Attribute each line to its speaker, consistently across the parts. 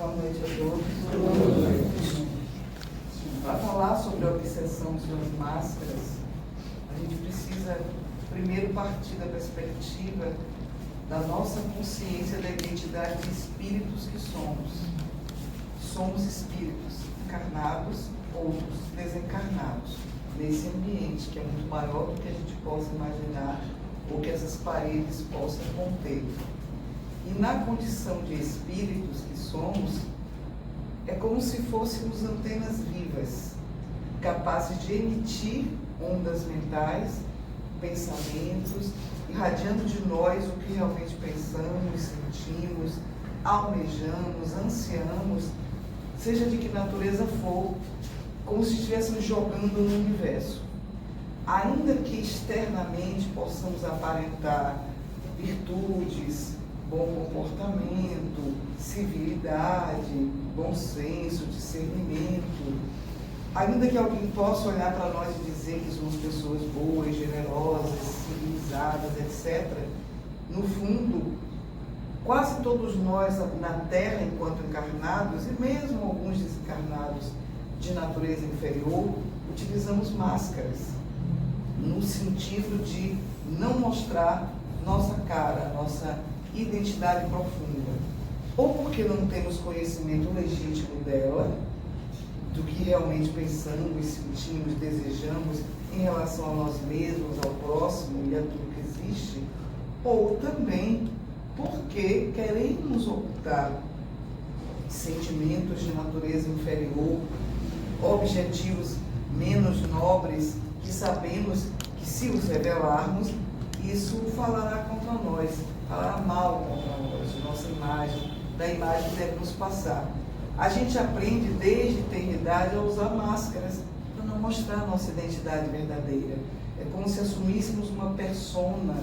Speaker 1: Boa noite a todos. Para falar sobre a obsessão suas máscaras, a gente precisa primeiro partir da perspectiva da nossa consciência da identidade de espíritos que somos. Somos espíritos encarnados, outros desencarnados, nesse ambiente que é muito maior do que a gente possa imaginar ou que essas paredes possam conter. E na condição de espíritos que somos, é como se fôssemos antenas vivas, capazes de emitir ondas mentais, pensamentos, irradiando de nós o que realmente pensamos, sentimos, almejamos, ansiamos, seja de que natureza for, como se estivéssemos jogando no universo. Ainda que externamente possamos aparentar virtudes, bom comportamento, civilidade, bom senso, discernimento, ainda que alguém possa olhar para nós e dizer que somos pessoas boas, generosas, civilizadas, etc., no fundo, quase todos nós na Terra, enquanto encarnados, e mesmo alguns desencarnados de natureza inferior, utilizamos máscaras, no sentido de não mostrar nossa cara, nossa identidade profunda. Ou porque não temos conhecimento legítimo dela, do que realmente pensamos, sentimos, desejamos em relação a nós mesmos, ao próximo e a tudo que existe, ou também porque queremos ocultar sentimentos de natureza inferior, objetivos menos nobres, que sabemos que se os revelarmos, isso falará contra nós, falará mal contra nós, nossa imagem, da imagem que deve nos passar. A gente aprende desde a eternidade a usar máscaras para não mostrar a nossa identidade verdadeira. É como se assumíssemos uma persona,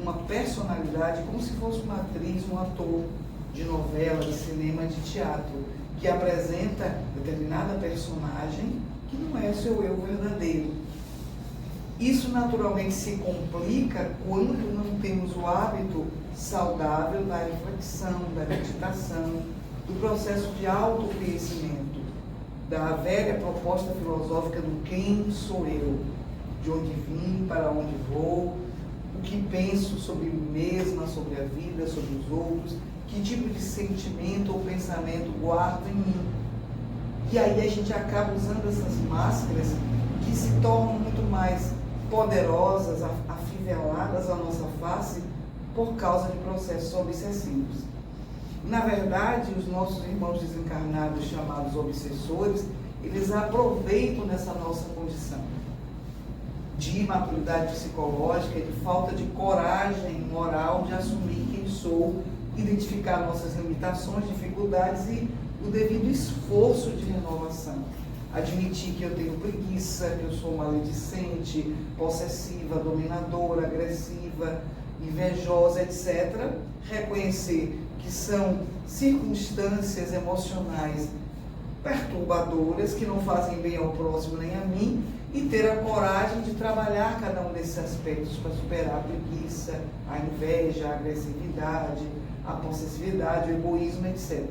Speaker 1: uma personalidade, como se fosse uma atriz, um ator de novela, de cinema, de teatro, que apresenta determinada personagem que não é o seu eu verdadeiro. Isso naturalmente se complica quando não temos o hábito saudável da reflexão, da meditação, do processo de autoconhecimento, da velha proposta filosófica do quem sou eu, de onde vim, para onde vou, o que penso sobre mim mesma, sobre a vida, sobre os outros, que tipo de sentimento ou pensamento guardo em mim. E aí a gente acaba usando essas máscaras que se tornam muito mais poderosas, afiveladas à nossa face por causa de processos obsessivos. Na verdade, os nossos irmãos desencarnados, chamados obsessores, eles aproveitam dessa nossa condição de imaturidade psicológica, de falta de coragem moral de assumir quem sou, identificar nossas limitações, dificuldades e o devido esforço de renovação. Admitir que eu tenho preguiça, que eu sou maledicente, possessiva, dominadora, agressiva, invejosa, etc. Reconhecer que são circunstâncias emocionais perturbadoras, que não fazem bem ao próximo nem a mim, e ter a coragem de trabalhar cada um desses aspectos para superar a preguiça, a inveja, a agressividade, a possessividade, o egoísmo, etc.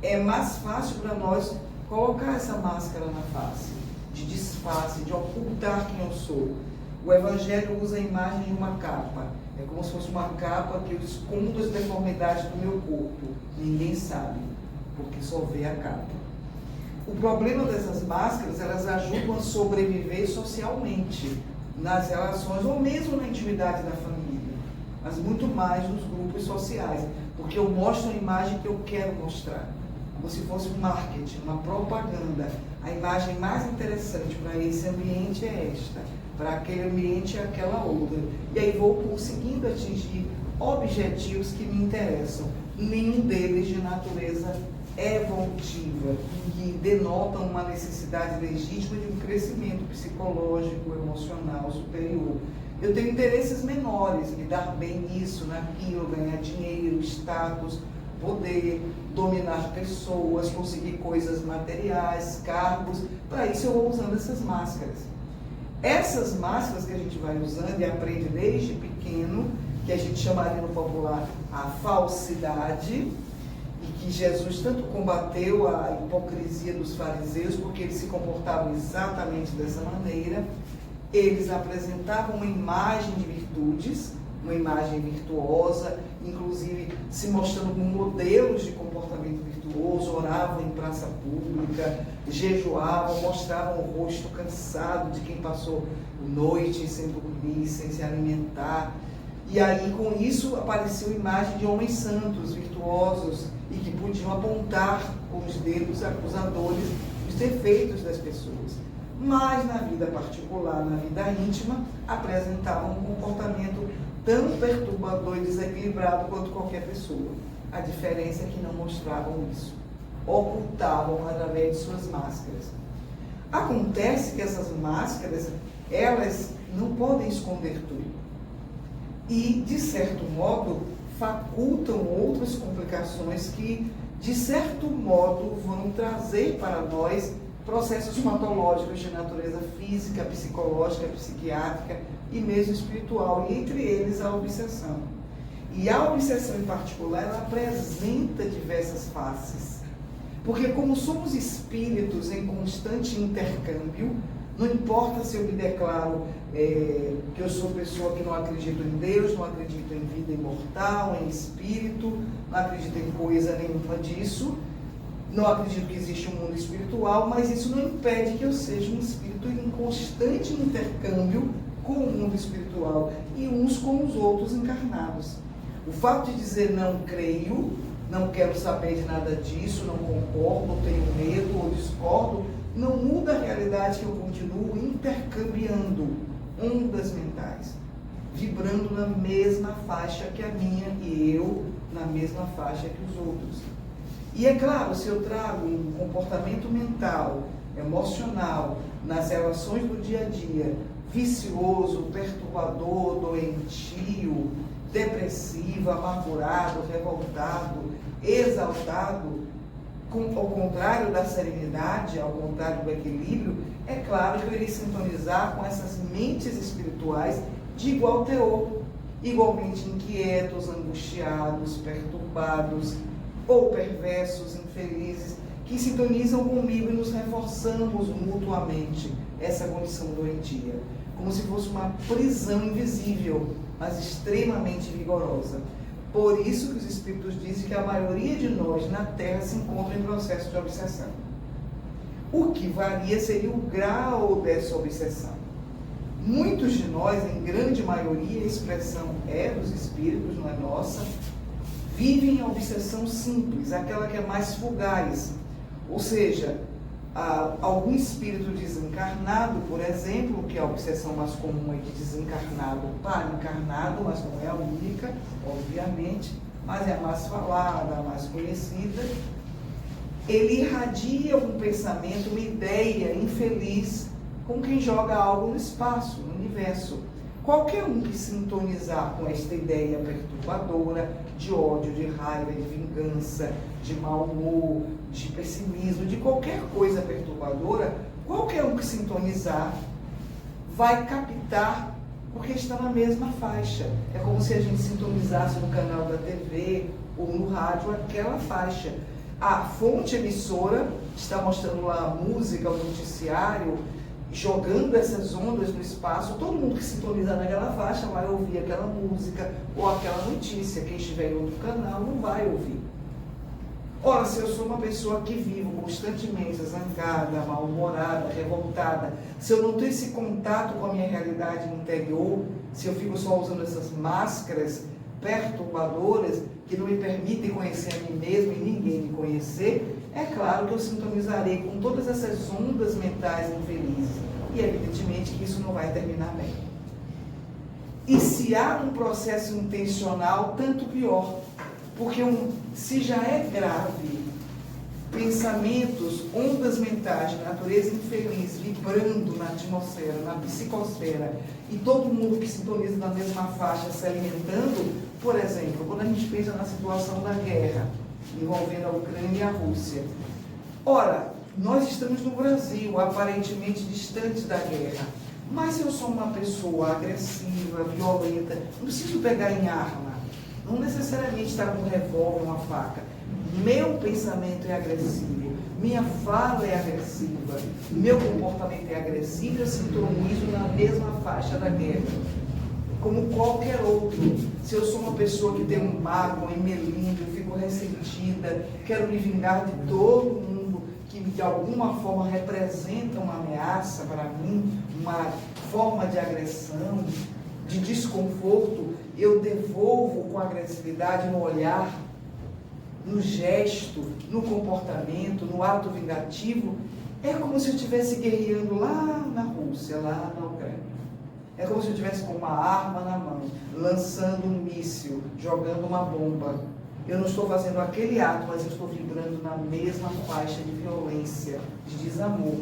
Speaker 1: É mais fácil para nós colocar essa máscara na face, de disfarce, de ocultar quem eu sou. O Evangelho usa a imagem de uma capa. É como se fosse uma capa que eu escondo as deformidades do meu corpo. Ninguém sabe, porque só vê a capa. O problema dessas máscaras, elas ajudam a sobreviver socialmente, nas relações, ou mesmo na intimidade da família, mas muito mais nos grupos sociais, porque eu mostro a imagem que eu quero mostrar, como se fosse um marketing, uma propaganda. A imagem mais interessante para esse ambiente é esta, para aquele ambiente é aquela outra. E aí vou conseguindo atingir objetivos que me interessam, nenhum deles de natureza evolutiva, que denotam uma necessidade legítima de um crescimento psicológico, emocional superior. Eu tenho interesses menores, me dar bem nisso, naquilo, ganhar dinheiro, status, poder, dominar pessoas, conseguir coisas materiais, cargos. Para isso eu vou usando essas máscaras. Essas máscaras que a gente vai usando e aprende desde pequeno, que a gente chamaria no popular a falsidade, e e que Jesus tanto combateu a hipocrisia dos fariseus, porque eles se comportavam exatamente dessa maneira. Eles apresentavam uma imagem de virtudes, uma imagem virtuosa, inclusive se mostrando como modelos de comportamento virtuoso, oravam em praça pública, jejuavam, mostravam o rosto cansado de quem passou noite sem dormir, sem se alimentar. E aí, com isso, apareceu a imagem de homens santos, virtuosos, e que podiam apontar com os dedos acusadores os defeitos das pessoas. Mas, na vida particular, na vida íntima, apresentavam um comportamento tão perturbador e desequilibrado quanto qualquer pessoa. A diferença é que não mostravam isso. Ocultavam através de suas máscaras. Acontece que essas máscaras, elas não podem esconder tudo. E, de certo modo, facultam outras complicações que, de certo modo, vão trazer para nós processos patológicos de natureza física, psicológica, psiquiátrica e mesmo espiritual, e entre eles a obsessão. E a obsessão em particular, ela apresenta diversas faces. Porque como somos espíritos em constante intercâmbio, não importa se eu me declaro que eu sou pessoa que não acredito em Deus, não acredito em vida imortal, em espírito, não acredito em coisa nenhuma disso, não acredito que existe um mundo espiritual, mas isso não impede que eu seja um espírito em constante intercâmbio com o mundo espiritual e uns com os outros encarnados. O fato de dizer não creio, não quero saber de nada disso, não concordo, tenho medo ou discordo, não muda a realidade que eu continuo intercambiando ondas mentais, vibrando na mesma faixa que a minha e eu na mesma faixa que os outros. E é claro, se eu trago um comportamento mental, emocional, nas relações do dia a dia, vicioso, perturbador, doentio, depressivo, amargurado, revoltado, exaltado, ao contrário da serenidade, ao contrário do equilíbrio, é claro que eu irei sintonizar com essas mentes espirituais de igual teor, igualmente inquietos, angustiados, perturbados, ou perversos, infelizes, que sintonizam comigo e nos reforçamos mutuamente essa condição doentia, como se fosse uma prisão invisível, mas extremamente vigorosa. Por isso que os espíritos dizem que a maioria de nós na Terra se encontra em processo de obsessão. O que varia seria o grau dessa obsessão. Muitos de nós, em grande maioria, a expressão é dos espíritos, não é nossa, vivem a obsessão simples, aquela que é mais fugaz. Ou seja, algum espírito desencarnado, por exemplo, que é a obsessão mais comum é de desencarnado para encarnado, mas não é a única, obviamente, mas é a mais falada, a mais conhecida. Ele irradia um pensamento, uma ideia infeliz com quem joga algo no espaço, no universo. Qualquer um que sintonizar com esta ideia perturbadora, de ódio, de raiva, de vingança, de mau humor, de pessimismo, de qualquer coisa perturbadora, qualquer um que sintonizar vai captar, porque está na mesma faixa. É como se a gente sintonizasse no canal da TV ou no rádio aquela faixa. A fonte emissora está mostrando lá a música, o noticiário, jogando essas ondas no espaço. Todo mundo que sintonizar naquela faixa vai ouvir aquela música ou aquela notícia. Quem estiver em outro canal não vai ouvir. Ora, se eu sou uma pessoa que vivo constantemente zangada, mal-humorada, revoltada, se eu não tenho esse contato com a minha realidade interior, se eu fico só usando essas máscaras perturbadoras que não me permitem conhecer a mim mesmo e ninguém me conhecer, é claro que eu sintonizarei com todas essas ondas mentais infelizes. E evidentemente que isso não vai terminar bem. E se há um processo intencional, tanto pior. Porque se já é grave, pensamentos, ondas mentais de natureza infeliz vibrando na atmosfera, na psicosfera, e todo mundo que sintoniza na mesma faixa se alimentando, por exemplo, quando a gente pensa na situação da guerra envolvendo a Ucrânia e a Rússia. Ora, nós estamos no Brasil, aparentemente distante da guerra, mas se eu sou uma pessoa agressiva, violenta, não preciso pegar em arma, não necessariamente estar com um revólver, uma faca, meu pensamento é agressivo, minha fala é agressiva, meu comportamento é agressivo, eu sintonizo na mesma faixa da guerra, como qualquer outro. Se eu sou uma pessoa que tem um mágoa, um melindre, eu fico ressentida, quero me vingar de todo mundo que de alguma forma representa uma ameaça para mim, uma forma de agressão, de desconforto, eu devolvo com agressividade no olhar, no gesto, no comportamento, no ato vingativo. É como se eu estivesse guerreando lá na Rússia, lá na Ucrânia. É como se eu estivesse com uma arma na mão, lançando um míssil, jogando uma bomba. Eu não estou fazendo aquele ato, mas eu estou vibrando na mesma faixa de violência, de desamor.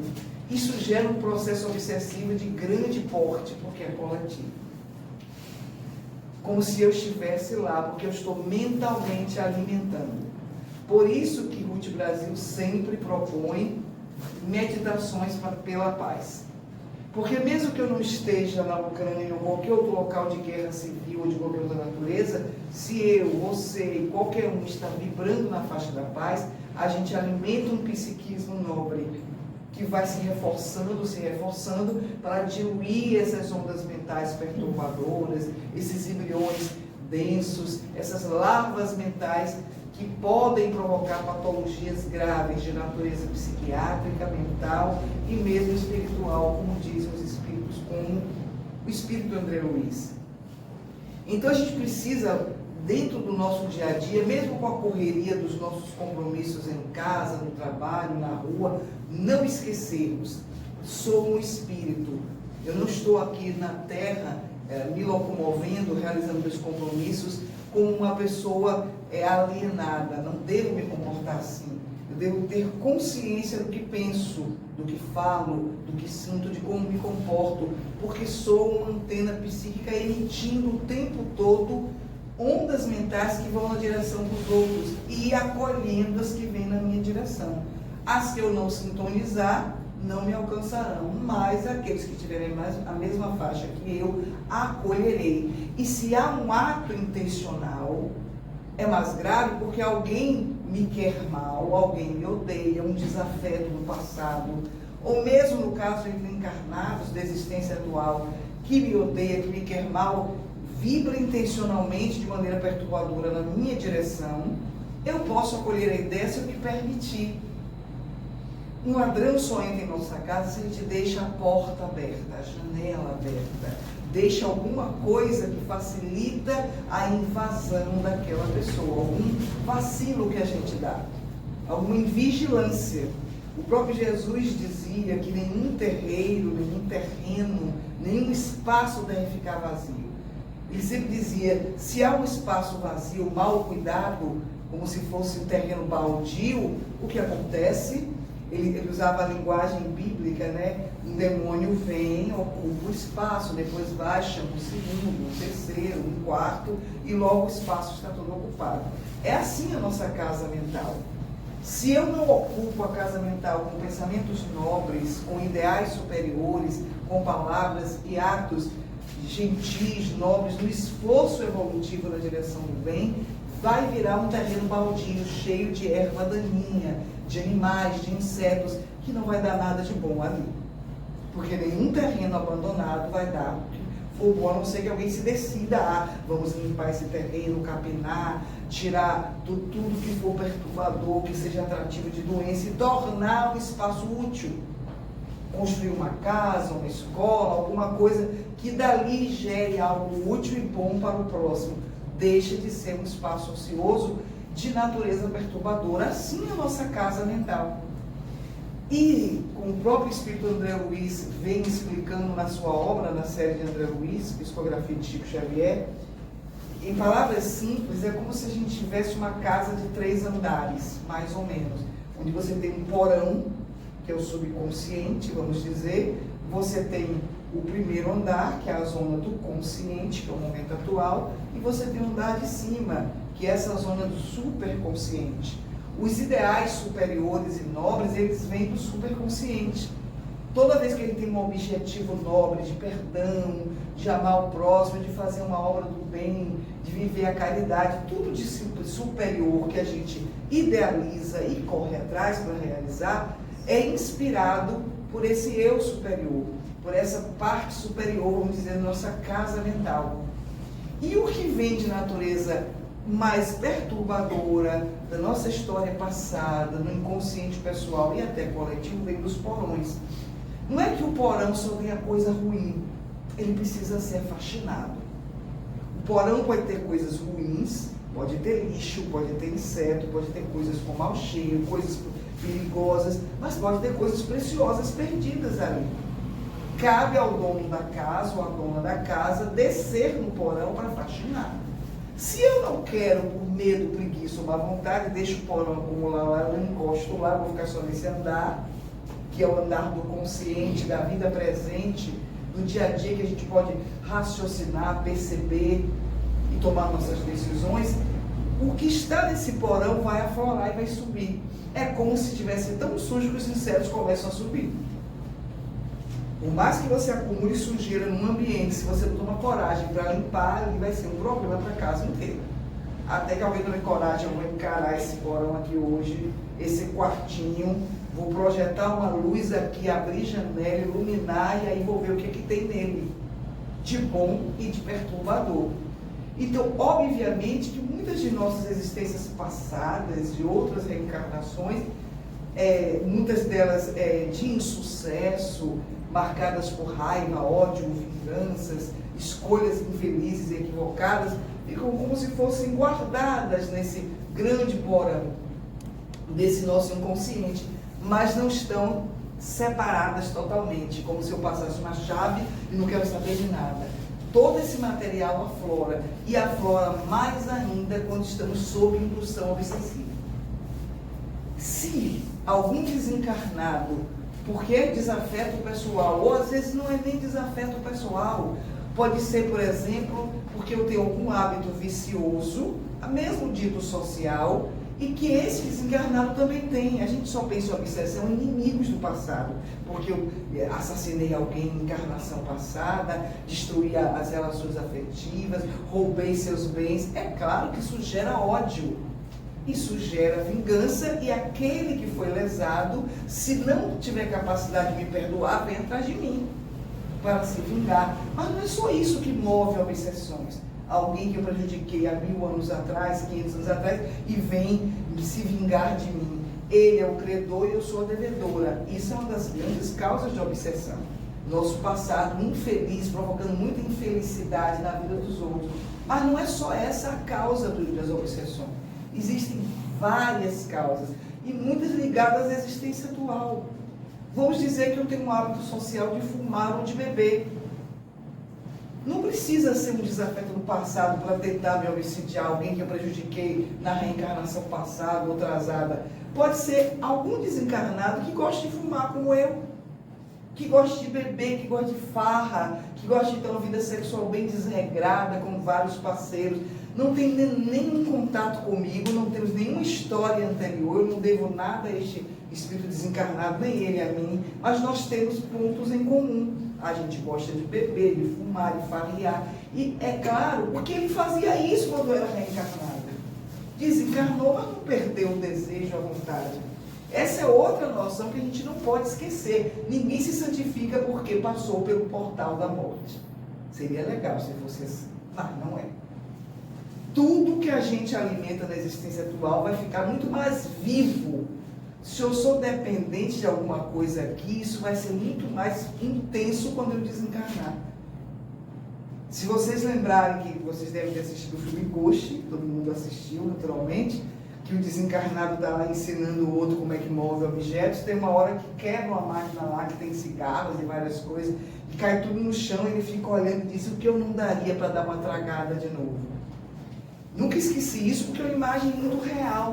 Speaker 1: Isso gera um processo obsessivo de grande porte, porque é coletivo. Como se eu estivesse lá, porque eu estou mentalmente alimentando. Por isso que Ruth Brasil sempre propõe meditações pela paz. Porque mesmo que eu não esteja na Ucrânia ou qualquer outro local de guerra civil ou de qualquer outra natureza, se eu, você e qualquer um está vibrando na faixa da paz, a gente alimenta um psiquismo nobre que vai se reforçando para diluir essas ondas mentais perturbadoras, esses embriões densos, essas larvas mentais que podem provocar patologias graves de natureza psiquiátrica, mental e mesmo espiritual, como dizem os espíritos, como o espírito André Luiz. Então a gente precisa, dentro do nosso dia a dia, mesmo com a correria dos nossos compromissos em casa, no trabalho, na rua, não esquecermos, sou um espírito, eu não estou aqui na Terra me locomovendo, realizando meus compromissos como uma pessoa alienada. Não devo me comportar assim. Eu devo ter consciência do que penso, do que falo, do que sinto, de como me comporto, porque sou uma antena psíquica emitindo o tempo todo ondas mentais que vão na direção dos outros e acolhendo as que vêm na minha direção. As que eu não sintonizar não me alcançarão, mas aqueles que tiverem a mesma faixa que eu, acolherei. E se há um ato intencional, é mais grave porque alguém me quer mal, alguém me odeia, um desafeto do passado, ou mesmo no caso de encarnados da existência atual, que me odeia, que me quer mal, vibra intencionalmente de maneira perturbadora na minha direção, eu posso acolher a ideia se eu me permitir. Um ladrão só entra em nossa casa se a gente deixa a porta aberta, a janela aberta, deixa alguma coisa que facilita a invasão daquela pessoa, algum vacilo que a gente dá, alguma invigilância. O próprio Jesus dizia que nenhum terreiro, nenhum terreno, nenhum espaço deve ficar vazio. Ele sempre dizia, se há um espaço vazio, mal cuidado, como se fosse um terreno baldio, o que acontece? Ele usava a linguagem bíblica, né? Um demônio vem, ocupa o espaço, depois vai, chama o segundo, o terceiro, um quarto, e logo o espaço está todo ocupado. É assim a nossa casa mental. Se eu não ocupo a casa mental com pensamentos nobres, com ideais superiores, com palavras e atos gentis, nobres, no esforço evolutivo na direção do bem, vai virar um terreno baldio, cheio de erva daninha, de animais, de insetos, que não vai dar nada de bom ali. Porque nenhum terreno abandonado vai dar for bom, a não ser que alguém se decida, vamos limpar esse terreno, capinar, tirar tudo que for perturbador, que seja atrativo de doença e tornar um espaço útil. Construir uma casa, uma escola, alguma coisa que dali gere algo útil e bom para o próximo. Deixa de ser um espaço ocioso de natureza perturbadora. Assim é a nossa casa mental. E, como o próprio espírito André Luiz vem explicando na sua obra, na série de André Luiz, Psicografia de Chico Xavier, em palavras simples, é como se a gente tivesse uma casa de 3 andares, mais ou menos, onde você tem um porão, que é o subconsciente, vamos dizer, você tem o primeiro andar, que é a zona do consciente, que é o momento atual, e você tem o andar de cima, que é essa zona do superconsciente. Os ideais superiores e nobres, eles vêm do superconsciente. Toda vez que ele tem um objetivo nobre de perdão, de amar o próximo, de fazer uma obra do bem, de viver a caridade, tudo de superior que a gente idealiza e corre atrás para realizar, é inspirado por esse eu superior, por essa parte superior, vamos dizer, da nossa casa mental. E o que vem de natureza mais perturbadora da nossa história passada, no inconsciente pessoal e até coletivo, vem dos porões. Não é que o porão só tenha coisa ruim, ele precisa ser faxinado. O porão pode ter coisas ruins, pode ter lixo, pode ter inseto, pode ter coisas com mau cheiro, coisas perigosas, mas pode ter coisas preciosas perdidas ali. Cabe ao dono da casa ou à dona da casa descer no porão para faxinar. Se eu não quero, por medo, preguiça ou má vontade, deixo o porão acumular lá, eu encosto lá, vou ficar só nesse andar, que é o andar do consciente, da vida presente, do dia a dia, que a gente pode raciocinar, perceber e tomar nossas decisões. O que está nesse porão vai aflorar e vai subir. É como se estivesse tão sujo que os insetos começam a subir. Por mais que você acumule sujeira num ambiente, se você não toma coragem para limpar, ele vai ser um problema para a casa inteira. Até que alguém tome coragem, eu vou encarar esse porão aqui hoje, esse quartinho, vou projetar uma luz aqui, abrir janela, iluminar, e aí vou ver o que tem nele, de bom e de perturbador. Então, obviamente, que muitas de nossas existências passadas, de outras reencarnações, muitas delas de insucesso, marcadas por raiva, ódio, vinganças, escolhas infelizes e equivocadas, ficam como se fossem guardadas nesse grande porão desse nosso inconsciente, mas não estão separadas totalmente, como se eu passasse uma chave e não quero saber de nada. Todo esse material aflora, e aflora mais ainda quando estamos sob indução obsessiva. Se algum desencarnado, porque é desafeto pessoal, ou às vezes não é nem desafeto pessoal, pode ser, por exemplo, porque eu tenho algum hábito vicioso, mesmo dito social, e que esse desencarnado também tem. A gente só pensa em obsessão em inimigos do passado, porque eu assassinei alguém em encarnação passada, destruí as relações afetivas, roubei seus bens. É claro que isso gera ódio, isso gera vingança, e aquele que foi lesado, se não tiver capacidade de me perdoar, vem atrás de mim para se vingar. Mas não é só isso que move obsessões. Alguém que eu prejudiquei há 1000 anos atrás, 500 anos atrás, e vem se vingar de mim. Ele é o credor e eu sou a devedora. Isso é uma das grandes causas de obsessão. Nosso passado infeliz, provocando muita infelicidade na vida dos outros. Mas não é só essa a causa das obsessões. Existem várias causas, e muitas ligadas à existência atual. Vamos dizer que eu tenho um hábito social de fumar ou de beber. Não precisa ser um desafeto no passado para tentar me obsidiar, alguém que eu prejudiquei na reencarnação passada ou atrasada. Pode ser algum desencarnado que gosta de fumar como eu, que gosta de beber, que gosta de farra, que gosta de ter uma vida sexual bem desregrada, com vários parceiros. Não tem nenhum contato comigo, não temos nenhuma história anterior, eu não devo nada a este espírito desencarnado, nem ele a mim, mas nós temos pontos em comum. A gente gosta de beber, de fumar, de farrear. E é claro, porque ele fazia isso quando era reencarnado. Desencarnou, mas não perdeu o desejo, a vontade. Essa é outra noção que a gente não pode esquecer. Ninguém se santifica porque passou pelo portal da morte. Seria legal se fosse assim, mas não é. Tudo que a gente alimenta na existência atual vai ficar muito mais vivo. Se eu sou dependente de alguma coisa aqui, isso vai ser muito mais intenso quando eu desencarnar. Se vocês lembrarem, que vocês devem ter assistido o filme Ghost, todo mundo assistiu naturalmente, que o desencarnado está lá ensinando o outro como é que move objetos, tem uma hora que quebra uma máquina lá, que tem cigarros e várias coisas, e cai tudo no chão, e ele fica olhando e diz: o que eu não daria para dar uma tragada de novo? Nunca esqueci isso, porque é uma imagem muito real.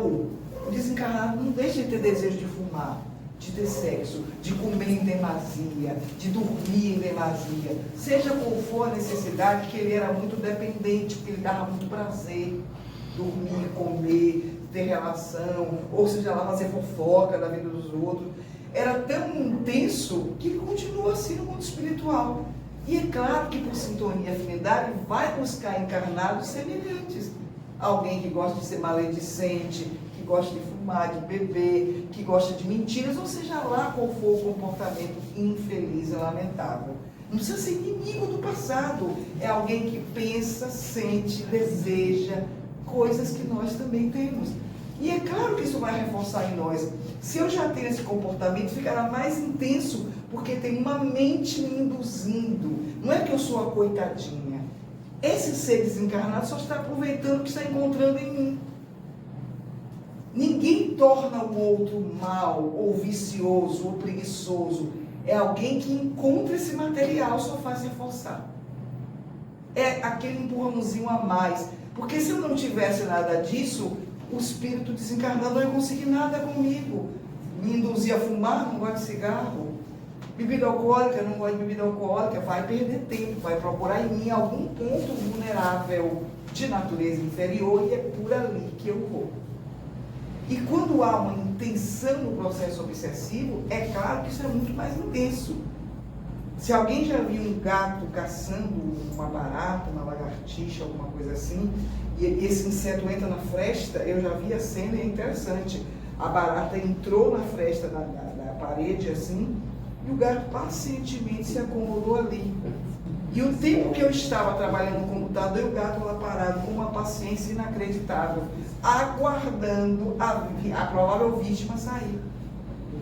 Speaker 1: O desencarnado não deixa de ter desejo de fumar, de ter sexo, de comer em demasia, de dormir em demasia. Seja qual for a necessidade, que ele era muito dependente, porque ele dava muito prazer. Dormir, comer, ter relação, ou seja lá, fazer fofoca da vida dos outros. Era tão intenso que ele continua assim no mundo espiritual. E é claro que por sintonia e afinidade vai buscar encarnados semelhantes. Alguém que gosta de ser maledicente, que gosta de fumar, de beber, que gosta de mentiras, ou seja lá qual for o comportamento infeliz e lamentável. Não precisa ser inimigo do passado. É alguém que pensa, sente, deseja coisas que nós também temos. E é claro que isso vai reforçar em nós. Se eu já tenho esse comportamento, ficará mais intenso, porque tem uma mente me induzindo. Não é que eu sou a coitadinha. Esse ser desencarnado só está aproveitando o que está encontrando em mim. Ninguém torna o outro mal, ou vicioso, ou preguiçoso. É alguém que encontra esse material, só faz reforçar. É aquele empurrãozinho a mais. Porque se eu não tivesse nada disso, o espírito desencarnado não ia conseguir nada comigo. Me induzir a fumar, não gosto de cigarro. Bebida alcoólica, não gosto de bebida alcoólica. Vai perder tempo, vai procurar em mim algum ponto vulnerável de natureza inferior e é por ali que eu vou. E quando há uma intenção no processo obsessivo, é claro que isso é muito mais intenso. Se alguém já viu um gato caçando uma barata, uma lagartixa, alguma coisa assim, e esse inseto entra na fresta, eu já vi a cena, é interessante. A barata entrou na fresta da parede assim, e o gato pacientemente se acomodou ali. E o tempo que eu estava trabalhando no computador, e o gato lá parado, com uma paciência inacreditável, aguardando a provável vítima sair.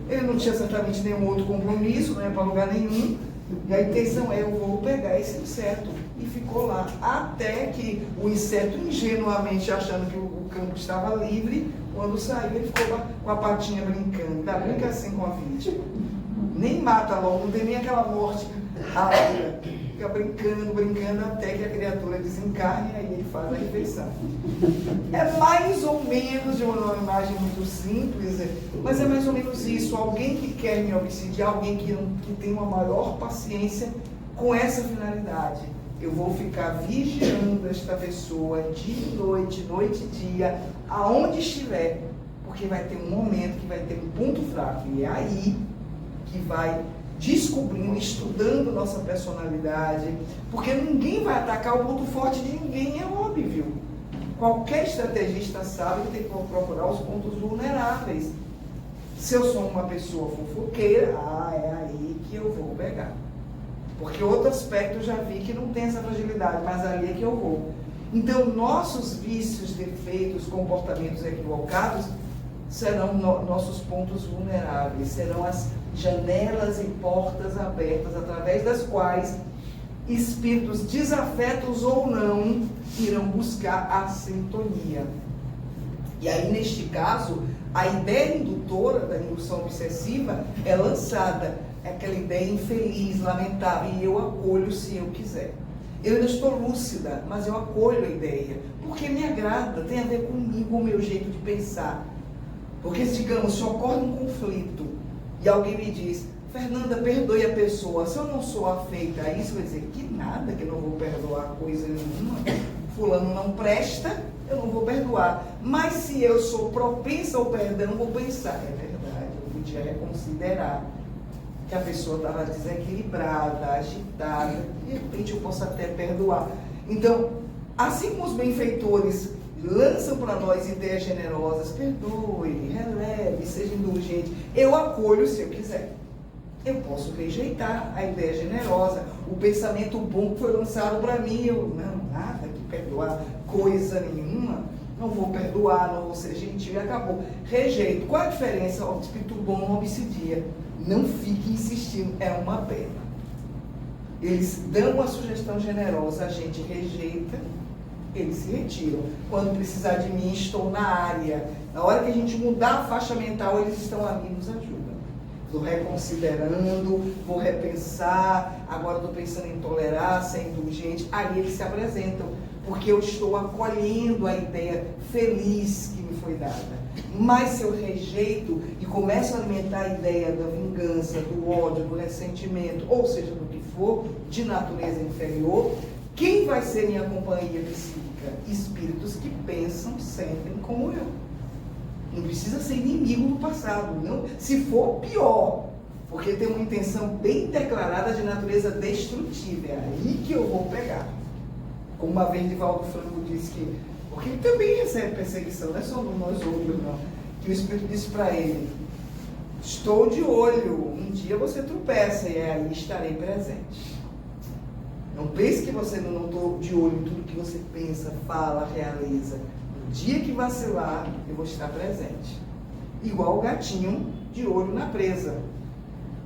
Speaker 1: Ele não tinha certamente nenhum outro compromisso, não ia para lugar nenhum, e a intenção é, eu vou pegar esse inseto. E ficou lá, até que o inseto, ingenuamente achando que o campo estava livre, quando saiu, ele ficou com a patinha brincando. Tá? Brinca assim com a vítima. Nem mata logo, não tem nem aquela morte rápida. Fica brincando, até que a criatura desencarne e aí ele faz a refeição. É mais ou menos, de uma imagem muito simples, mas é mais ou menos isso. Alguém que quer me obsidiar, alguém que tem uma maior paciência com essa finalidade. Eu vou ficar vigiando esta pessoa de noite, noite e dia, aonde estiver, porque vai ter um momento que vai ter um ponto fraco, e é aí que vai descobrindo, estudando nossa personalidade, porque ninguém vai atacar o ponto forte de ninguém, é óbvio. Qualquer estrategista sabe que tem que procurar os pontos vulneráveis. Se eu sou uma pessoa fofoqueira, é aí que eu vou pegar. Porque outro aspecto eu já vi que não tem essa fragilidade, mas ali é que eu vou. Então, nossos vícios, defeitos, comportamentos equivocados serão nossos pontos vulneráveis, serão as janelas e portas abertas através das quais espíritos desafetos ou não irão buscar a sintonia. E aí, neste caso, a ideia indutora da indução obsessiva é lançada, é aquela ideia infeliz, lamentável, e eu acolho se eu quiser. Eu ainda estou lúcida, mas eu acolho a ideia, porque me agrada, tem a ver comigo, com o meu jeito de pensar. Porque, digamos, se ocorre um conflito e alguém me diz, Fernanda, perdoe a pessoa, se eu não sou afeita a isso, vai dizer, que nada, que eu não vou perdoar coisa nenhuma, fulano não presta, eu não vou perdoar. Mas se eu sou propensa ao perdão, eu vou pensar, é verdade, eu podia reconsiderar que a pessoa estava desequilibrada, agitada, de repente eu posso até perdoar. Então, assim como os benfeitores lançam para nós ideias generosas, perdoe, releve, seja indulgente, eu acolho se eu quiser. Eu posso rejeitar a ideia generosa, o pensamento bom que foi lançado para mim, eu, não, nada que perdoar, coisa nenhuma, não vou perdoar, não vou ser gentil e acabou. Rejeito. Qual a diferença? O espírito bom não obsidia. Não fique insistindo, é uma pena. Eles dão uma sugestão generosa, a gente rejeita, eles se retiram. Quando precisar de mim, estou na área. Na hora que a gente mudar a faixa mental, eles estão ali e nos ajudam. Estou reconsiderando, vou repensar, agora estou pensando em tolerar, ser indulgente. Aí eles se apresentam, porque eu estou acolhendo a ideia feliz que me foi dada. Mas se eu rejeito e começo a alimentar a ideia da vingança, do ódio, do ressentimento, ou seja, do que for, de natureza inferior, quem vai ser minha companhia psíquica? Espíritos que pensam, sentem como eu. Não precisa ser inimigo do passado, não. Se for, pior. Porque tem uma intenção bem declarada de natureza destrutiva. É aí que eu vou pegar. Como uma vez Divaldo Franco disse que... Porque ele também recebe perseguição, não é só nós outros, não. Que o Espírito disse para ele: estou de olho, um dia você tropeça e aí estarei presente. Não pense que você não estou de olho em tudo que você pensa, fala, realiza. No dia que vacilar, eu vou estar presente. Igual o gatinho de olho na presa.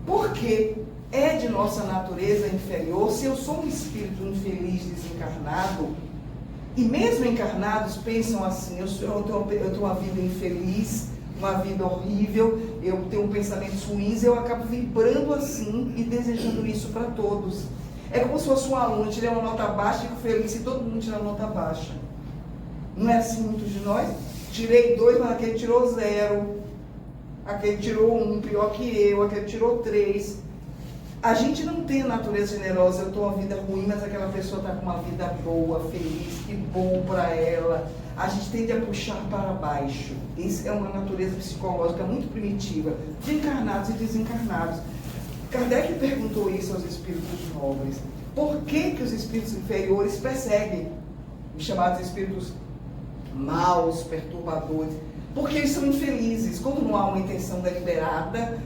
Speaker 1: Porque é de nossa natureza inferior. Se eu sou um espírito infeliz, desencarnado, e mesmo encarnados pensam assim: eu tenho uma vida infeliz, uma vida horrível, eu tenho pensamentos ruins, eu acabo vibrando assim e desejando isso para todos. É como se fosse um aluno, tirei uma nota baixa, fico feliz se todo mundo tirar nota baixa. Não é assim muitos de nós? Tirei 2, mas aquele tirou 0. Aquele tirou 1, pior que eu, aquele tirou 3. A gente não tem a natureza generosa, eu estou uma vida ruim, mas aquela pessoa está com uma vida boa, feliz, que bom para ela. A gente tende a puxar para baixo. Isso é uma natureza psicológica muito primitiva, de encarnados e desencarnados. Kardec perguntou isso aos espíritos nobres. Por que os espíritos inferiores perseguem os chamados espíritos maus, perturbadores? Porque eles são infelizes. Quando não há uma intenção deliberada,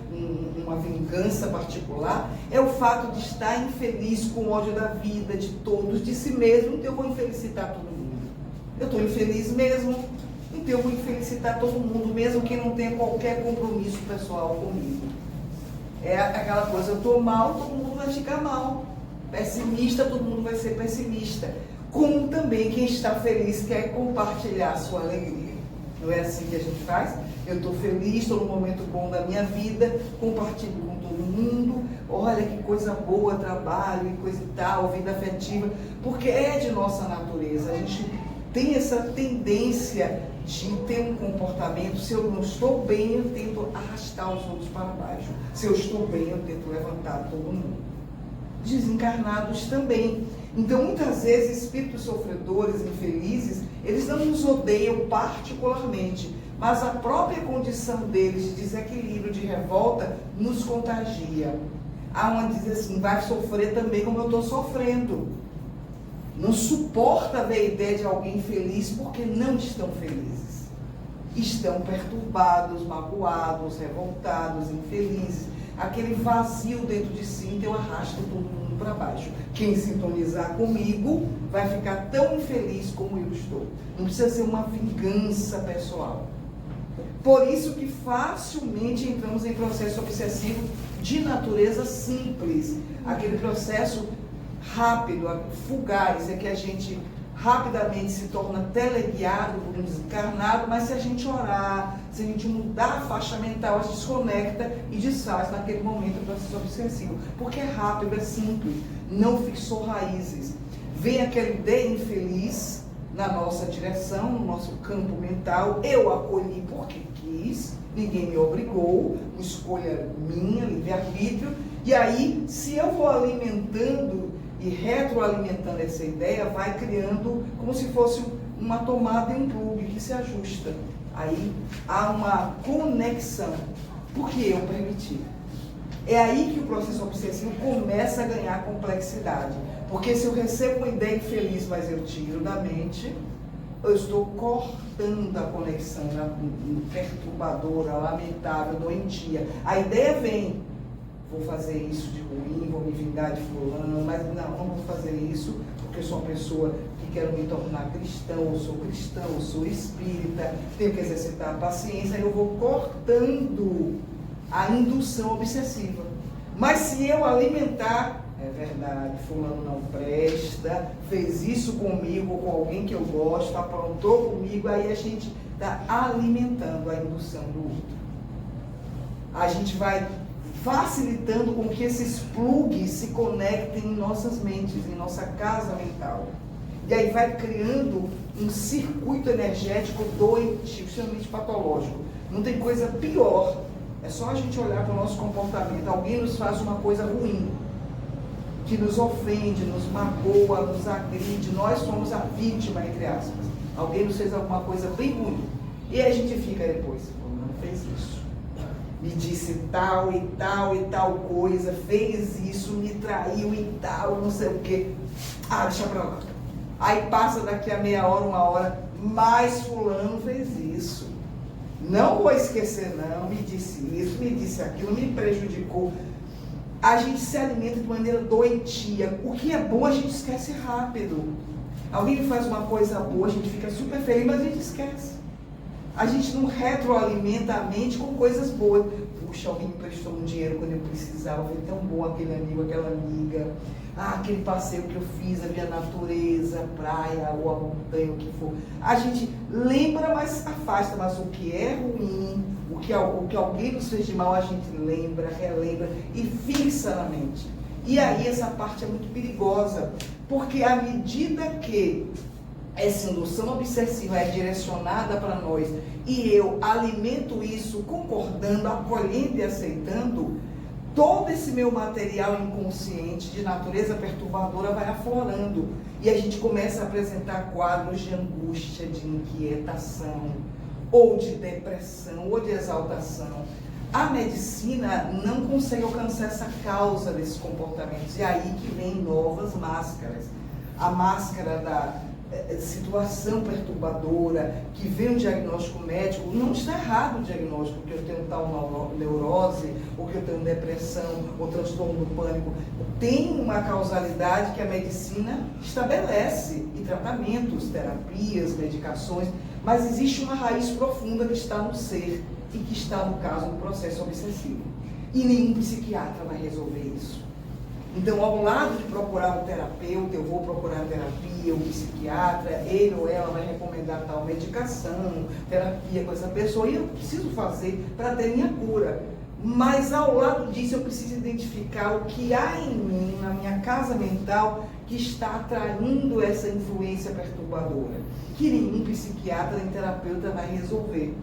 Speaker 1: uma vingança particular, é o fato de estar infeliz, com ódio da vida, de todos, de si mesmo. Então eu vou infelicitar todo mundo. Eu estou infeliz mesmo, então eu vou infelicitar todo mundo, mesmo que não tenha qualquer compromisso pessoal comigo. É aquela coisa: eu estou mal, todo mundo vai ficar mal. Pessimista, todo mundo vai ser pessimista. Como também quem está feliz quer compartilhar a sua alegria. Não é assim que a gente faz? Eu estou feliz, estou num momento bom da minha vida, compartilho com todo mundo. Olha que coisa boa, trabalho e coisa e tal, vida afetiva. Porque é de nossa natureza. A gente tem essa tendência de ter um comportamento: se eu não estou bem, eu tento arrastar os outros para baixo. Se eu estou bem, eu tento levantar todo mundo. Desencarnados também. Então, muitas vezes, espíritos sofredores, infelizes, eles não nos odeiam particularmente, mas a própria condição deles de desequilíbrio, de revolta, nos contagia. Há uma que diz assim: vai sofrer também como eu estou sofrendo. Não suporta ver a ideia de alguém feliz porque não estão felizes. Estão perturbados, magoados, revoltados, infelizes. Aquele vazio dentro de si, então arrasta todo mundo para baixo. Quem sintonizar comigo vai ficar tão infeliz como eu estou. Não precisa ser uma vingança pessoal. Por isso que facilmente entramos em processo obsessivo de natureza simples. Aquele processo rápido, fugaz, é que a gente rapidamente se torna teleguiado por um desencarnado, mas se a gente orar, se a gente mudar a faixa mental, a gente desconecta e desfaz naquele momento o processo obsessivo. Porque é rápido, é simples, não fixou raízes. Vem aquela ideia infeliz na nossa direção, no nosso campo mental, eu acolhi porque quis, ninguém me obrigou, uma escolha minha, livre-arbítrio, e aí, se eu vou alimentando e retroalimentando essa ideia, vai criando como se fosse uma tomada e um plug que se ajusta. Aí há uma conexão, porque eu permiti. É aí que o processo obsessivo começa a ganhar complexidade. Porque se eu recebo uma ideia infeliz, mas eu tiro da mente, eu estou cortando a conexão perturbadora, lamentável, doentia. A ideia vem: vou fazer isso de ruim, vou me vingar de fulano, mas não vou fazer isso, porque eu sou uma pessoa que quero me tornar cristão, eu sou espírita, tenho que exercitar a paciência, eu vou cortando a indução obsessiva. Mas se eu alimentar, é verdade, fulano não presta, fez isso comigo, com alguém que eu gosto, aprontou comigo, aí a gente está alimentando a indução do outro. A gente vai facilitando com que esses plugs se conectem em nossas mentes, em nossa casa mental. E aí vai criando um circuito energético doentio, extremamente patológico. Não tem coisa pior. É só a gente olhar para o nosso comportamento. Alguém nos faz uma coisa ruim, que nos ofende, nos magoa, nos agride. Nós somos a vítima, entre aspas. Alguém nos fez alguma coisa bem ruim. E aí a gente fica depois: não fez isso. me disse tal e tal e tal coisa, fez isso, me traiu e tal, não sei o quê. Ah, deixa pra lá. Aí passa daqui a meia hora, uma hora, mas fulano fez isso. Não vou esquecer não, me disse isso, me disse aquilo, me prejudicou. A gente se alimenta de maneira doentia. O que é bom a gente esquece rápido. Alguém faz uma coisa boa, a gente fica super feliz, mas a gente esquece. A gente não retroalimenta a mente com coisas boas. Puxa, alguém me prestou um dinheiro quando eu precisava, foi tão bom aquele amigo, aquela amiga. Ah, aquele passeio que eu fiz, a minha natureza, a praia, ou a montanha, o que for. A gente lembra, mas afasta. Mas o que é ruim, o que alguém nos fez de mal, a gente lembra, relembra e fixa na mente. E aí essa parte é muito perigosa, porque à medida que essa indução obsessiva é direcionada para nós e eu alimento isso concordando, acolhendo e aceitando, todo esse meu material inconsciente de natureza perturbadora vai aflorando e a gente começa a apresentar quadros de angústia, de inquietação, ou de depressão, ou de exaltação. A medicina não consegue alcançar essa causa desses comportamentos, e aí que vem novas máscaras. A máscara da situação perturbadora, que vem um diagnóstico médico, não está errado o diagnóstico, que eu tenho tal neurose, ou que eu tenho depressão, ou transtorno do pânico. Tem uma causalidade que a medicina estabelece, e tratamentos, terapias, medicações, mas existe uma raiz profunda que está no ser, e que está, no caso, no processo obsessivo. E nenhum psiquiatra vai resolver isso. Então, ao lado de procurar um terapeuta, eu vou procurar terapia, um psiquiatra, ele ou ela vai recomendar tal medicação, terapia com essa pessoa, e eu preciso fazer para ter minha cura. Mas, ao lado disso, eu preciso identificar o que há em mim, na minha casa mental, que está atraindo essa influência perturbadora, que nenhum psiquiatra nem terapeuta vai resolver.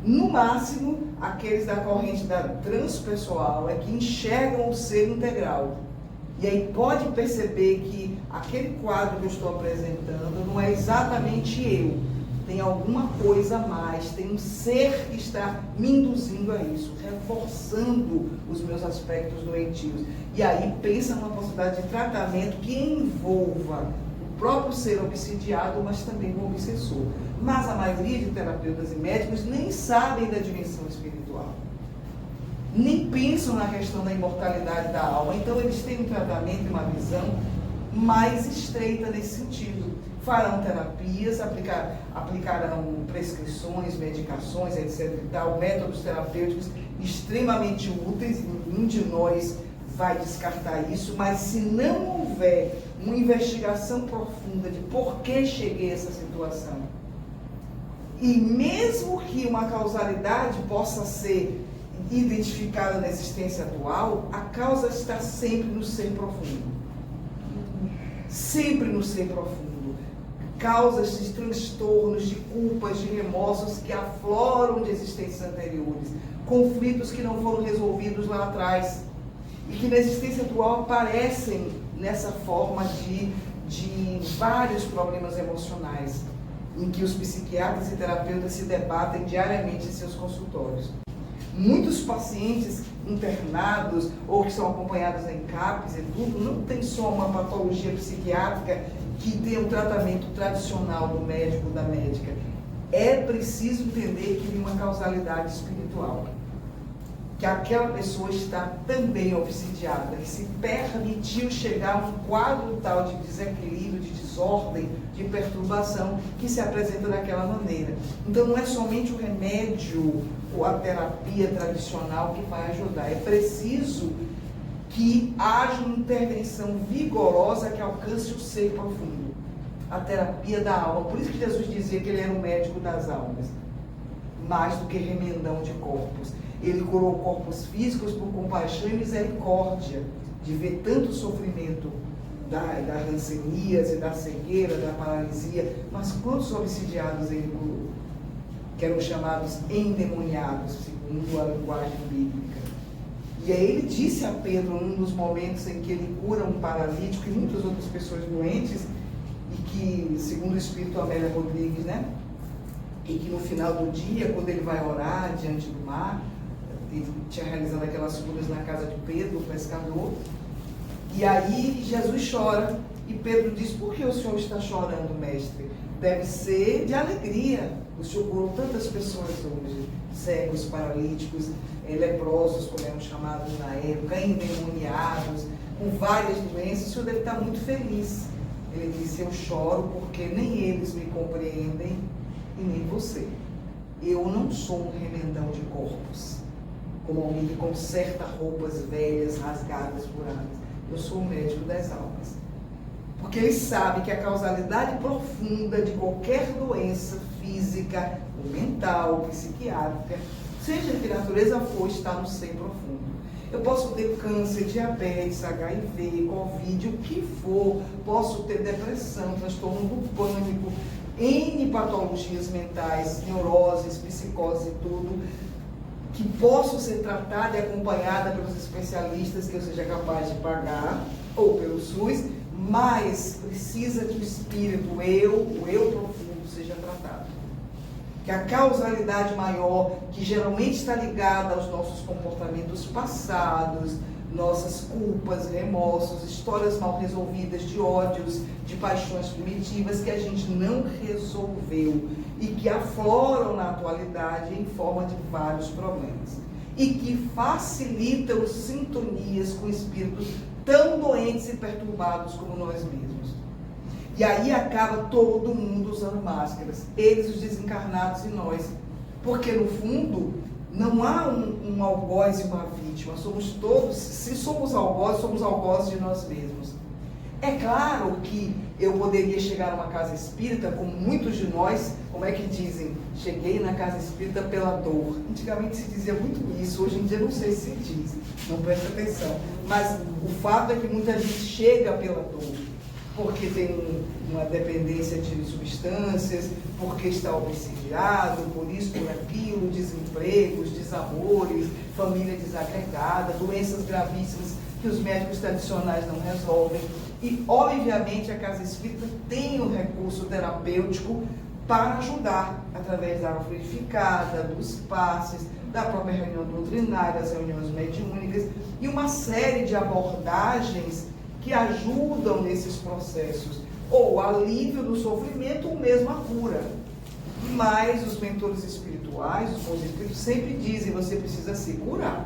Speaker 1: No máximo, aqueles da corrente da transpessoal é que enxergam o ser integral. E aí pode perceber que aquele quadro que eu estou apresentando não é exatamente eu. Tem alguma coisa a mais, tem um ser que está me induzindo a isso, reforçando os meus aspectos doentios. E aí pensa numa possibilidade de tratamento que envolva o próprio ser obsidiado, mas também o obsessor. Mas a maioria de terapeutas e médicos nem sabem da dimensão espiritual. Nem pensam na questão da imortalidade da alma. Então eles têm um tratamento e uma visão mais estreita nesse sentido. Farão terapias, aplicarão prescrições, medicações, etc. e tal, métodos terapêuticos extremamente úteis, nenhum de nós vai descartar isso, mas se não houver uma investigação profunda de por que cheguei a essa situação, e mesmo que uma causalidade possa ser identificada na existência atual, a causa está sempre no ser profundo. Sempre no ser profundo. Causas de transtornos, de culpas, de remorsos que afloram de existências anteriores. Conflitos que não foram resolvidos lá atrás. E que na existência atual aparecem nessa forma de vários problemas emocionais, em que os psiquiatras e terapeutas se debatem diariamente em seus consultórios. Muitos pacientes internados ou que são acompanhados em CAPs e tudo, não tem só uma patologia psiquiátrica que tem um tratamento tradicional do médico ou da médica. É preciso entender que tem uma causalidade espiritual, que aquela pessoa está também obsidiada, que se permitiu chegar a um quadro tal de desequilíbrio, de desordem, de perturbação, que se apresenta daquela maneira. Então não é somente o remédio ou a terapia tradicional que vai ajudar, é preciso que haja uma intervenção vigorosa que alcance o ser profundo, a terapia da alma. Por isso que Jesus dizia que ele era o médico das almas, mais do que remendão de corpos. Ele curou corpos físicos por compaixão e misericórdia, de ver tanto sofrimento da ranceníase, da cegueira, da paralisia, mas quantos obsidiados ele curou, que eram chamados endemoniados, segundo a linguagem bíblica. E aí ele disse a Pedro, num dos momentos em que ele cura um paralítico e muitas outras pessoas doentes, e que, segundo o Espírito Amélia Rodrigues, né, e que no final do dia, quando ele vai orar diante do mar, ele tinha realizado aquelas curas na casa de Pedro, o pescador. E aí Jesus chora e Pedro diz: por que o senhor está chorando, mestre? Deve ser de alegria. O senhor curou tantas pessoas hoje, cegos, paralíticos, leprosos, como eram chamados na época, endemoniados, com várias doenças. O senhor deve estar muito feliz. Ele disse: eu choro porque nem eles me compreendem e nem você. Eu não sou um remendão de corpos, como alguém que conserta roupas velhas, rasgadas por anos. Eu sou o médico das almas. Porque ele sabe que a causalidade profunda de qualquer doença física, ou mental, psiquiátrica, seja de que natureza for, está no ser profundo. Eu posso ter câncer, diabetes, HIV, Covid, o que for. Posso ter depressão, transtorno do pânico, N patologias mentais, neuroses, psicose e tudo, que posso ser tratada e acompanhada pelos especialistas que eu seja capaz de pagar, ou pelo SUS, mas precisa que o espírito, o eu profundo, seja tratado. Que a causalidade maior, que geralmente está ligada aos nossos comportamentos passados, nossas culpas, remorsos, histórias mal resolvidas de ódios, de paixões primitivas que a gente não resolveu e que afloram na atualidade em forma de vários problemas. E que facilitam sintonias com espíritos tão doentes e perturbados como nós mesmos. E aí acaba todo mundo usando máscaras, eles os desencarnados e nós. Porque no fundo não há um algoz e uma vítima, somos todos, se somos algozes de nós mesmos. É claro que eu poderia chegar numa casa espírita, como muitos de nós, como é que dizem? Cheguei na casa espírita pela dor. Antigamente se dizia muito isso, hoje em dia não sei se diz, não presta atenção. Mas o fato é que muita gente chega pela dor, porque tem uma dependência de substâncias, porque está obsidiado, por isso, por aquilo, desempregos, desamores, família desagregada, doenças gravíssimas que os médicos tradicionais não resolvem. E, obviamente, a casa espírita tem um recurso terapêutico para ajudar, através da água fluidificada, dos passes, da própria reunião doutrinária, das reuniões mediúnicas, e uma série de abordagens que ajudam nesses processos, ou alívio do sofrimento, ou mesmo a cura. Mas os mentores espirituais, os bons espíritos, sempre dizem: você precisa se curar.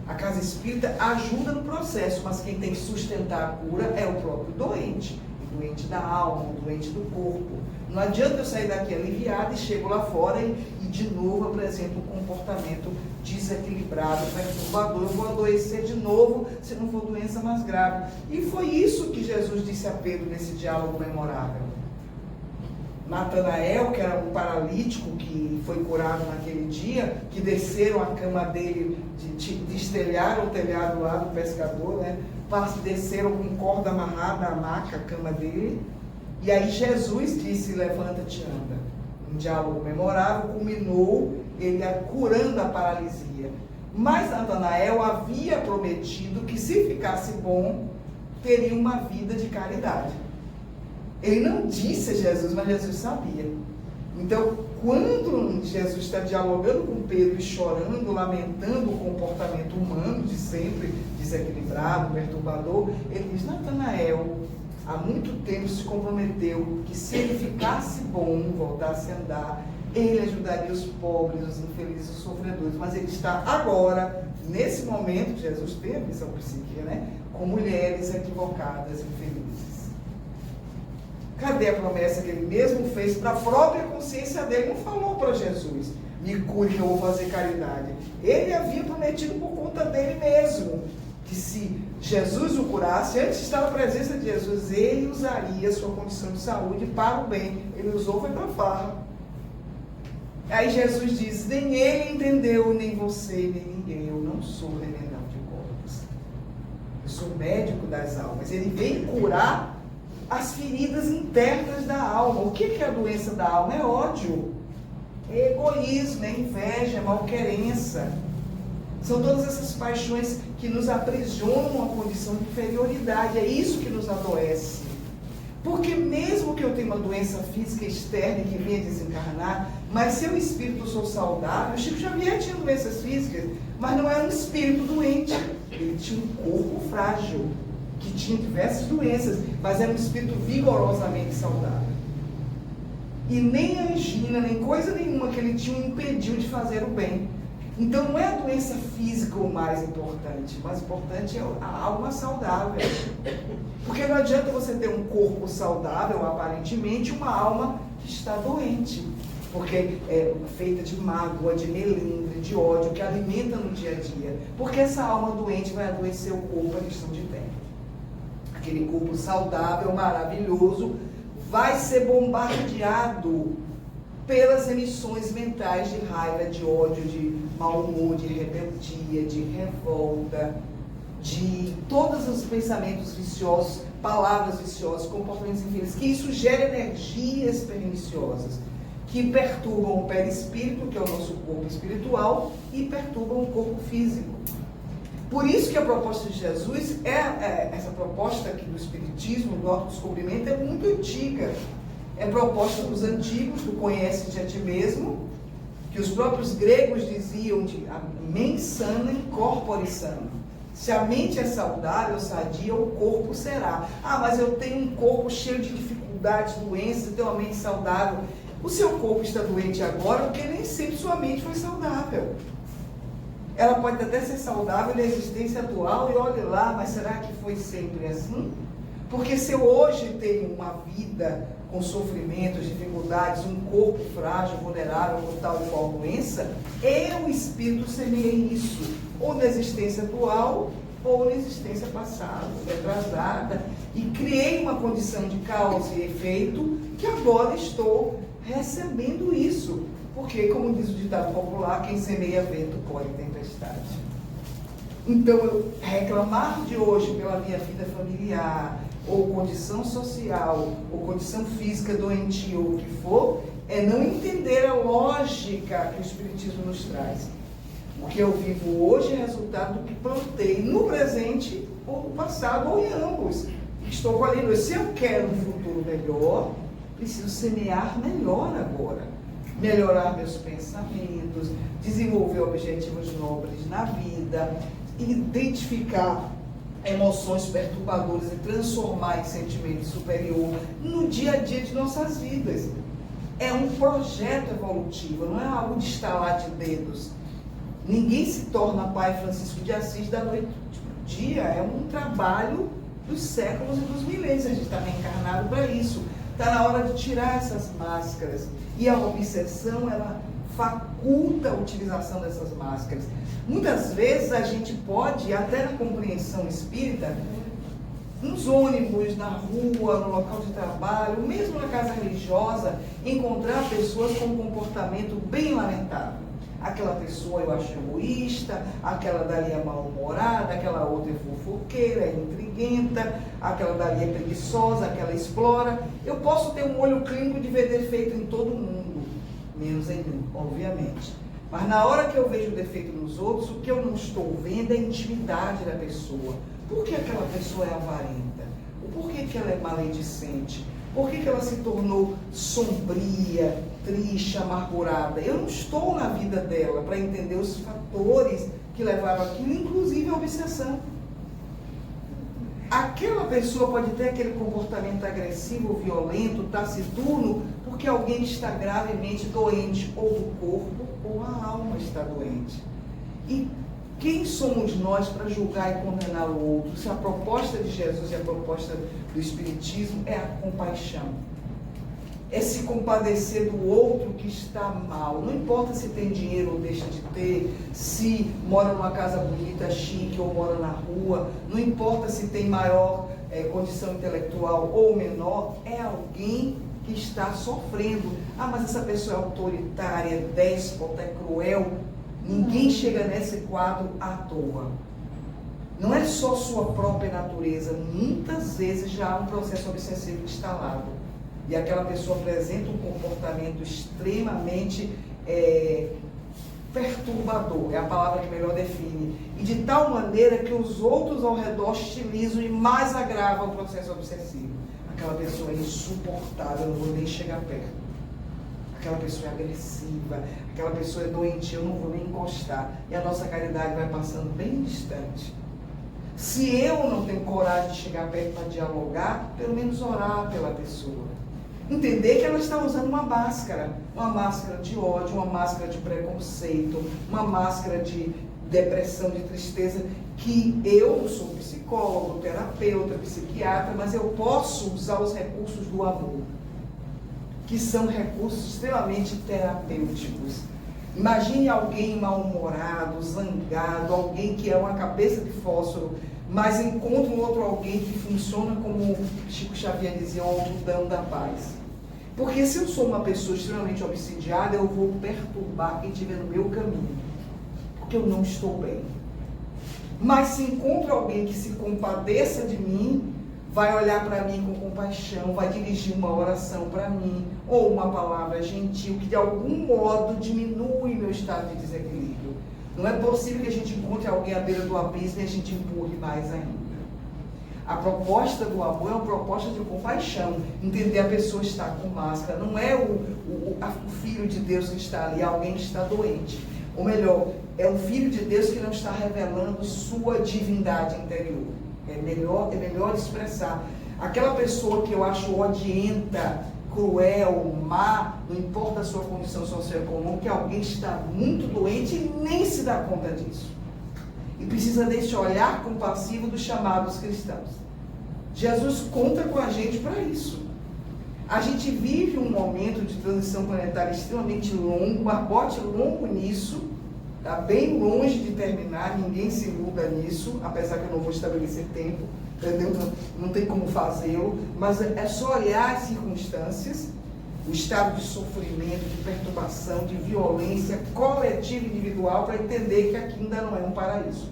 Speaker 1: A casa espírita ajuda no processo, mas quem tem que sustentar a cura é o próprio doente. O doente da alma, o doente do corpo. Não adianta eu sair daqui aliviado e chego lá fora e de novo apresento um comportamento desequilibrado, perturbador. Eu vou adoecer de novo se não for doença mais grave. E foi isso que Jesus disse a Pedro nesse diálogo memorável. Natanael, que era um paralítico que foi curado naquele dia, que desceram a cama dele, destelharam o telhado lá do pescador, né? Desceram com corda amarrada à maca, a cama dele, e aí Jesus disse: levanta-te, anda. Um diálogo memorável, culminou ele curando a paralisia. Mas Natanael havia prometido que, se ficasse bom, teria uma vida de caridade. Ele não disse a Jesus, mas Jesus sabia. Então, quando Jesus está dialogando com Pedro e chorando, lamentando o comportamento humano de sempre, desequilibrado, perturbador, ele diz: Natanael, há muito tempo se comprometeu que, se ele ficasse bom, voltasse a andar, ele ajudaria os pobres, os infelizes, os sofredores. Mas ele está agora, nesse momento, Jesus tem a missão psíquica, né? Com mulheres equivocadas, infelizes. Cadê a promessa que ele mesmo fez para a própria consciência dele? Não falou para Jesus: me cure que eu vou fazer caridade. Ele havia prometido por conta dele mesmo, que se Jesus o curasse, antes de estar na presença de Jesus, ele usaria a sua condição de saúde para o bem. Ele usou, foi para a farra. Aí Jesus diz: nem ele entendeu, nem você, nem ninguém. Eu não sou remendão de corpos. Eu sou médico das almas. Ele veio curar as feridas internas da alma. O que é a doença da alma? É ódio, é egoísmo, é inveja, é malquerença. São todas essas paixões que nos aprisionam a condição de inferioridade. É isso que nos adoece. Porque mesmo que eu tenha uma doença física externa e que venha desencarnar, Mas se eu espírito sou saudável, Chico Xavier tinha doenças físicas, mas não era um espírito doente. Ele tinha um corpo frágil, que tinha diversas doenças, mas era um espírito vigorosamente saudável. E nem angina, nem coisa nenhuma que ele tinha o impediu de fazer o bem. Então não é a doença física o mais importante, o mais importante é a alma saudável. Porque não adianta você ter um corpo saudável, aparentemente, uma alma que está doente. Porque é feita de mágoa, de melindre, de ódio, que alimenta no dia a dia. Porque essa alma doente vai adoecer o corpo, é questão de tempo. Aquele corpo saudável, maravilhoso, vai ser bombardeado pelas emissões mentais de raiva, de ódio, de mau humor, de rebeldia, de revolta, de todos os pensamentos viciosos, palavras viciosas, comportamentos infelizes, que isso gera energias perniciosas, que perturbam o perispírito, que é o nosso corpo espiritual, e perturbam o corpo físico. Por isso que a proposta de Jesus, essa proposta aqui do Espiritismo, do autodescobrimento, é muito antiga. É proposta dos antigos, do conhece-te a ti mesmo, que os próprios gregos diziam de mens sana in corpore sano. Se a mente é saudável, sadia, o corpo será. Ah, mas eu tenho um corpo cheio de dificuldades, doenças, eu tenho uma mente saudável. O seu corpo está doente agora porque nem sempre sua mente foi saudável. Ela pode até ser saudável na existência atual e olhe lá, mas será que foi sempre assim? Porque se eu hoje tenho uma vida com sofrimentos, dificuldades, um corpo frágil, vulnerável, com tal e qual doença, eu, espírito, semeei isso, ou na existência atual, ou na existência passada, retrasada, e criei uma condição de causa e efeito que agora estou recebendo isso. Porque, como diz o ditado popular, quem semeia vento colhe tempestade. Então, eu reclamar de hoje pela minha vida familiar, ou condição social, ou condição física doentia, ou o que for, é não entender a lógica que o Espiritismo nos traz. O que eu vivo hoje é resultado do que plantei no presente, ou no passado, ou em ambos. Estou colhendo. Se eu quero um futuro melhor, preciso semear melhor agora. Melhorar meus pensamentos, desenvolver objetivos nobres na vida, identificar emoções perturbadoras e transformar em sentimento superior no dia a dia de nossas vidas. É um projeto evolutivo, não é algo de estalar de dedos. Ninguém se torna pai Francisco de Assis da noite para o dia, é um trabalho dos séculos e dos milênios, a gente está reencarnado para isso. Está na hora de tirar essas máscaras. E a obsessão, ela faculta a utilização dessas máscaras. Muitas vezes a gente pode, até na compreensão espírita, nos ônibus, na rua, no local de trabalho, mesmo na casa religiosa, encontrar pessoas com um comportamento bem lamentável. Aquela pessoa eu acho egoísta, aquela dali é mal-humorada, aquela outra é fofoqueira, é intriguenta, aquela dali é preguiçosa, aquela explora. Eu posso ter um olho clínico de ver defeito em todo mundo, menos em mim, obviamente. Mas na hora que eu vejo defeito nos outros, o que eu não estou vendo é a intimidade da pessoa. Por que aquela pessoa é avarenta? Por que ela é maledicente? Por que ela se tornou sombria, triste, amargurada? Eu não estou na vida dela para entender os fatores que levaram aquilo, inclusive a obsessão. Aquela pessoa pode ter aquele comportamento agressivo, violento, taciturno, porque alguém está gravemente doente, ou do corpo, ou a alma está doente. E quem somos nós para julgar e condenar o outro? Se a proposta de Jesus e a proposta do Espiritismo é a compaixão. É se compadecer do outro que está mal. Não importa se tem dinheiro ou deixa de ter, se mora numa casa bonita, chique, ou mora na rua. Não importa se tem maior condição intelectual ou menor. É alguém que está sofrendo. Ah, mas essa pessoa é autoritária, é déspota, é cruel. Ninguém chega nesse quadro à toa. Não é só sua própria natureza. Muitas vezes já há um processo obsessivo instalado. E aquela pessoa apresenta um comportamento extremamente perturbador. É a palavra que melhor define. E de tal maneira que os outros ao redor hostilizam e mais agravam o processo obsessivo. Aquela pessoa é insuportável, eu não vou nem chegar perto. aquela pessoa é agressiva, aquela pessoa é doente, eu não vou nem encostar. E a nossa caridade vai passando bem distante. Se eu não tenho coragem de chegar perto para dialogar, pelo menos orar pela pessoa. Entender que ela está usando uma máscara de ódio, uma máscara de preconceito, uma máscara de depressão, de tristeza, que eu não sou psicólogo, terapeuta, psiquiatra, mas eu posso usar os recursos do amor, que são recursos extremamente terapêuticos. Imagine alguém mal-humorado, zangado, alguém que é uma cabeça de fósforo, mas encontra um outro alguém que funciona como Chico Xavier dizia, o algodão da paz. Porque se eu sou uma pessoa extremamente obsidiada, eu vou perturbar quem estiver no meu caminho, porque eu não estou bem. Mas se encontro alguém que se compadeça de mim, vai olhar para mim com compaixão, vai dirigir uma oração para mim, ou uma palavra gentil, que de algum modo diminui meu estado de desequilíbrio. Não é possível que a gente encontre alguém à beira do abismo e a gente empurre mais ainda. A proposta do amor é uma proposta de compaixão. Entender a pessoa está com máscara. Não é o Filho de Deus que está ali, alguém que está doente. Ou melhor, é o Filho de Deus que não está revelando sua divindade interior. É melhor expressar. Aquela pessoa que eu acho odienta, cruel, má, não importa a sua condição socioeconômica, alguém está muito doente e nem se dá conta disso. E precisa desse olhar compassivo dos chamados cristãos. Jesus conta com a gente para isso. A gente vive um momento de transição planetária extremamente longo, mas bote longo nisso, está bem longe de terminar, ninguém se iluda nisso, apesar que eu não vou estabelecer tempo, entendeu? Não tem como fazê-lo, mas é só olhar as circunstâncias, o estado de sofrimento, de perturbação, de violência coletiva e individual, para entender que aqui ainda não é um paraíso.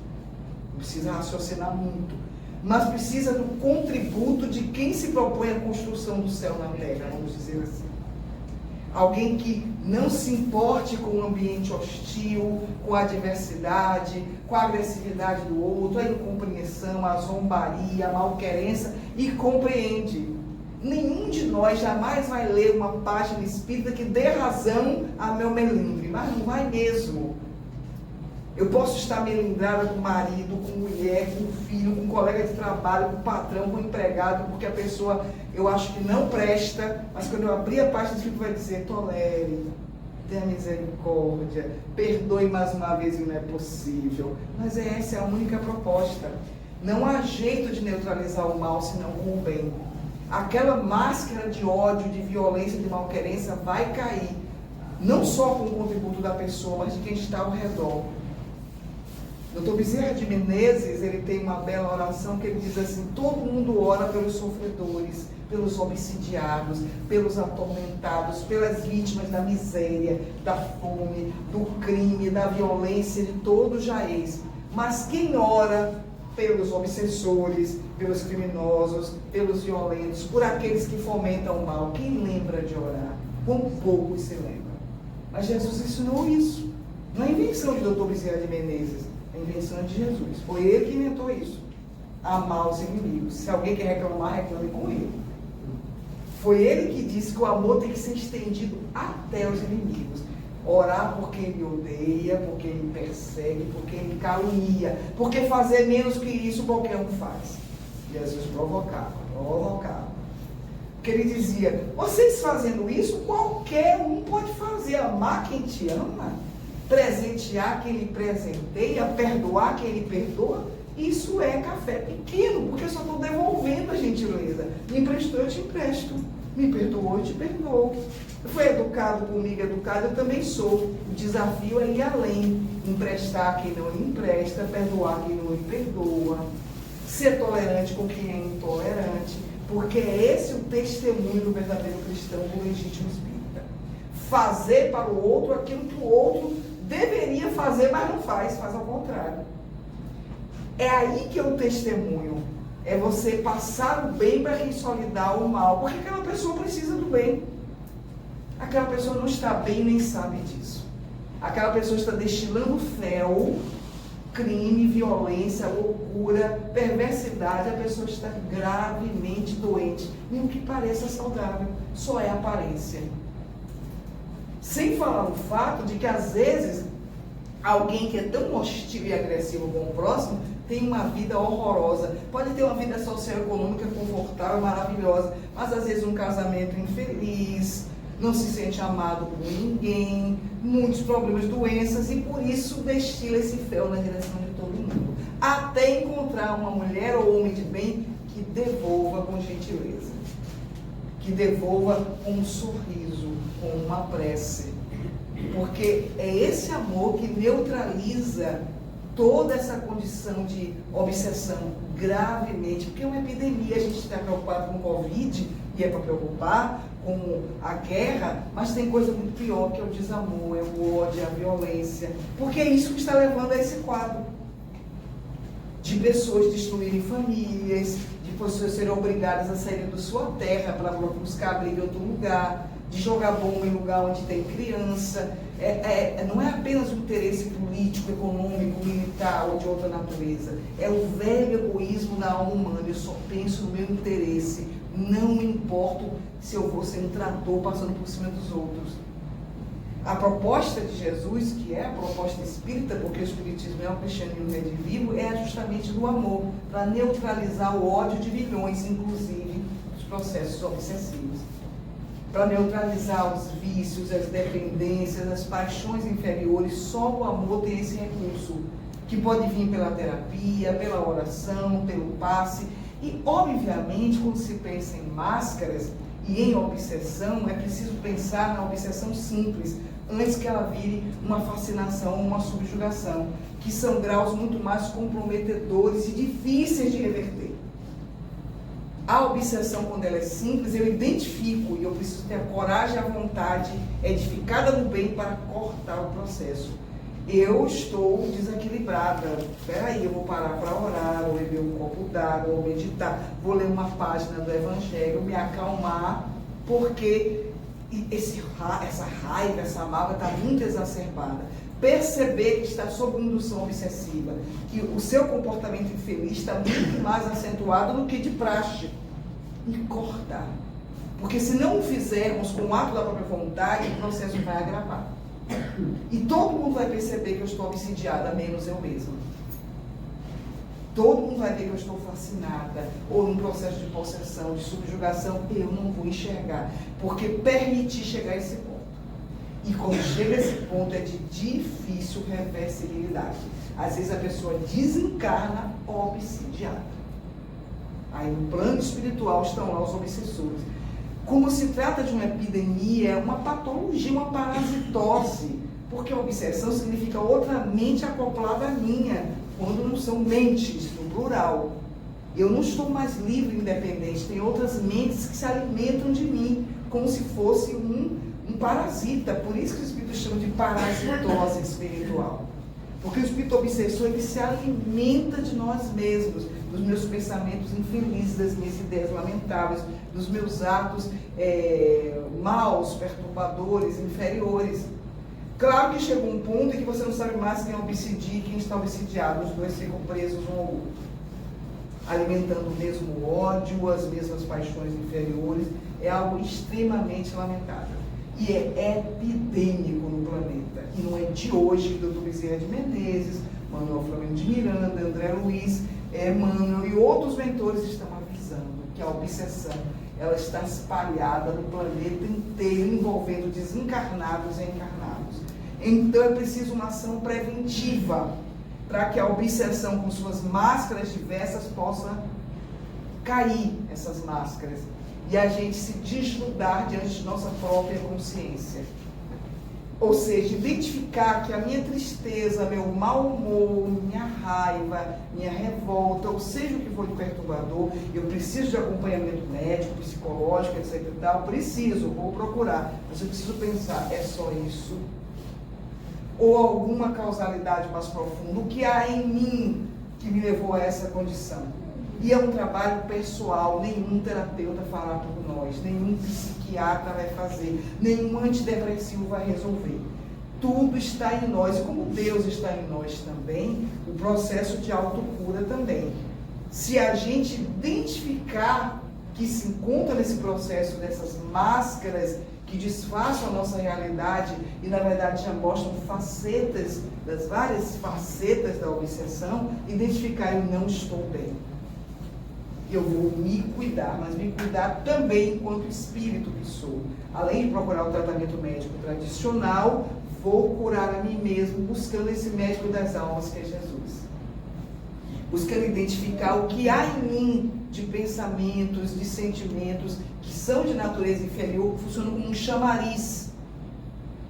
Speaker 1: Não precisa raciocinar muito, mas precisa do contributo de quem se propõe a construção do céu na terra, vamos dizer assim. Alguém que não se importe com o ambiente hostil, com a adversidade, com a agressividade do outro, a incompreensão, a zombaria, a malquerença, e compreende. Nenhum de nós jamais vai ler uma página espírita que dê razão a meu melindre, mas não vai mesmo. Eu posso estar melindrada com o marido, com mulher, com o filho, com o colega de trabalho, com o patrão, com o empregado, porque a pessoa, eu acho que não presta, mas quando eu abrir a página espírita vai dizer, tolere, tenha misericórdia, perdoe mais uma vez e não é possível. Mas essa é a única proposta. Não há jeito de neutralizar o mal senão com o bem. Aquela máscara de ódio, de violência, de malquerência vai cair, não só com o contributo da pessoa, mas de quem está ao redor. Dr. Bezerra de Menezes, ele tem uma bela oração que ele diz assim, todo mundo ora pelos sofredores, pelos obsidiados, pelos atormentados, pelas vítimas da miséria, da fome, do crime, da violência, de todo o jaez. Mas quem ora pelos obsessores, pelos criminosos, pelos violentos, por aqueles que fomentam o mal, quem lembra de orar? Quão poucos se lembram. Mas Jesus ensinou isso. Não é invenção de Dr. Bezerra de Menezes. A invenção de Jesus. Foi ele que inventou isso. Amar os inimigos. Se alguém quer reclamar, reclame com ele. Foi ele que disse que o amor tem que ser estendido até os inimigos. Orar por quem ele odeia, por quem ele persegue, por quem ele calunia. Porque fazer menos que isso qualquer um faz. Jesus provocava. Porque ele dizia, vocês fazendo isso, qualquer um pode fazer. Amar quem te ama, presentear quem lhe presenteia, perdoar quem lhe perdoa, isso é café pequeno, porque eu só estou devolvendo a gentileza. Me emprestou, eu te empresto. Me perdoou, eu te perdoo. Foi educado comigo, educado, eu também sou. O desafio é ir além. Emprestar quem não lhe empresta, perdoar quem não lhe perdoa. Ser tolerante com quem é intolerante, porque é esse o testemunho do verdadeiro cristão, do legítimo espírita. Fazer para o outro aquilo que o outro deveria fazer, mas não faz ao contrário. É aí que é o testemunho. É você passar o bem para consolidar o mal, porque aquela pessoa precisa do bem. Aquela pessoa não está bem nem sabe disso. Aquela pessoa está destilando fel, crime, violência, loucura, perversidade. A pessoa está gravemente doente. Nem o que pareça saudável, só é aparência. Sem falar no fato de que, às vezes, alguém que é tão hostil e agressivo com o próximo tem uma vida horrorosa. Pode ter uma vida socioeconômica confortável, maravilhosa, mas às vezes um casamento infeliz, não se sente amado por ninguém, muitos problemas, doenças, e por isso destila esse fel na direção de todo mundo. Até encontrar uma mulher ou homem de bem que devolva com gentileza, que devolva com um sorriso, com uma prece. Porque é esse amor que neutraliza toda essa condição de obsessão gravemente, porque é uma epidemia. A gente está preocupado com o Covid, e é para preocupar, com a guerra, mas tem coisa muito pior, que é o desamor, é o ódio, a violência, porque é isso que está levando a esse quadro de pessoas destruírem famílias, de pessoas serem obrigadas a saírem da sua terra para buscar abrigo em outro lugar, de jogar bomba em lugar onde tem criança. Não é apenas um interesse político, econômico, militar ou de outra natureza. É o velho egoísmo da alma humana. Eu só penso no meu interesse. Não me importo se eu vou ser um trator passando por cima dos outros. A proposta de Jesus, que é a proposta espírita, porque o espiritismo é um cristianismo redivivo, é justamente do amor, para neutralizar o ódio de milhões, inclusive os processos obsessivos. Para neutralizar os vícios, as dependências, as paixões inferiores. Só o amor tem esse recurso, que pode vir pela terapia, pela oração, pelo passe. E, obviamente, quando se pensa em máscaras e em obsessão, é preciso pensar na obsessão simples, antes que ela vire uma fascinação ou uma subjugação, que são graus muito mais comprometedores e difíceis de reverter. A obsessão, quando ela é simples, eu identifico e eu preciso ter a coragem e a vontade edificada no bem para cortar o processo. Eu estou desequilibrada. Peraí, eu vou parar para orar, ou beber um copo d'água, ou meditar, vou ler uma página do Evangelho, me acalmar, porque essa raiva, essa mágoa está muito exacerbada. Perceber que está sob indução obsessiva, que o seu comportamento infeliz está muito mais acentuado do que de praxe, e cortar. Porque se não o fizermos com o ato da própria vontade, o processo vai agravar. E todo mundo vai perceber que eu estou obsidiada, menos eu mesma. Todo mundo vai ver que eu estou fascinada, ou num processo de possessão, de subjugação. Eu não vou enxergar, porque permitir chegar a esse ponto. E quando chega a esse ponto é de difícil reversibilidade. Às vezes a pessoa desencarna obsidiada. Aí no plano espiritual estão lá os obsessores. Como se trata de uma epidemia, é uma patologia, uma parasitose, porque a obsessão significa outra mente acoplada à minha, quando não são mentes, no plural. Eu não estou mais livre e independente, tem outras mentes que se alimentam de mim, como se fosse um parasita. Por isso que o espírito chama de parasitose espiritual. Porque o espírito obsessor, ele se alimenta de nós mesmos, dos meus pensamentos infelizes, das minhas ideias lamentáveis, dos meus atos maus, perturbadores, inferiores. Claro que chega um ponto em que você não sabe mais quem obsidia e quem está obsidiado. Os dois ficam presos um ao outro, alimentando o mesmo ódio, as mesmas paixões inferiores. É algo extremamente lamentável. E é epidêmico no planeta. E não é de hoje que o Dr. Bezerra de Menezes, Manuel Flamengo de Miranda, André Luiz, Emmanuel e outros mentores estão avisando que a obsessão, ela está espalhada no planeta inteiro, envolvendo desencarnados e encarnados. Então é preciso uma ação preventiva para que a obsessão, com suas máscaras diversas, possa cair, essas máscaras, e a gente se desnudar diante de nossa própria consciência. Ou seja, identificar que a minha tristeza, meu mau humor, minha raiva, minha revolta, ou seja o que for de perturbador, eu preciso de acompanhamento médico, psicológico, etc e tal, vou procurar, mas eu preciso pensar, é só isso? Ou alguma causalidade mais profunda? O que há em mim que me levou a essa condição? E é um trabalho pessoal, nenhum terapeuta fará por nós, nenhum psiquiatra vai fazer, nenhum antidepressivo vai resolver. Tudo está em nós, e como Deus está em nós também, o processo de autocura também. Se a gente identificar que se encontra nesse processo dessas máscaras que disfarçam a nossa realidade e, na verdade, já mostram facetas, das várias facetas da obsessão, identificar: eu não estou bem. Eu vou me cuidar, mas me cuidar também enquanto espírito que sou. Além de procurar o tratamento médico tradicional, vou curar a mim mesmo, buscando esse médico das almas que é Jesus. Buscando identificar o que há em mim de pensamentos, de sentimentos que são de natureza inferior, que funcionam como um chamariz.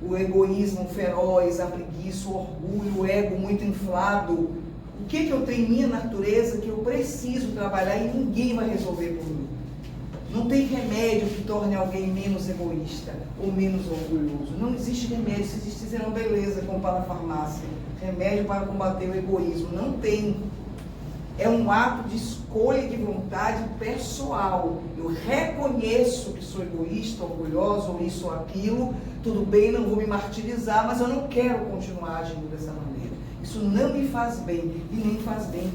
Speaker 1: O egoísmo feroz, a preguiça, o orgulho, o ego muito inflado. O que eu tenho em minha natureza que eu preciso trabalhar e ninguém vai resolver por mim? Não tem remédio que torne alguém menos egoísta ou menos orgulhoso. Não existe remédio. Se existisse, era uma beleza, como para a farmácia. Remédio para combater o egoísmo. Não tem. É um ato de escolha de vontade pessoal. Eu reconheço que sou egoísta, orgulhosa, ou isso ou aquilo. Tudo bem, não vou me martirizar, mas eu não quero continuar agindo dessa maneira. Isso não me faz bem e nem faz bem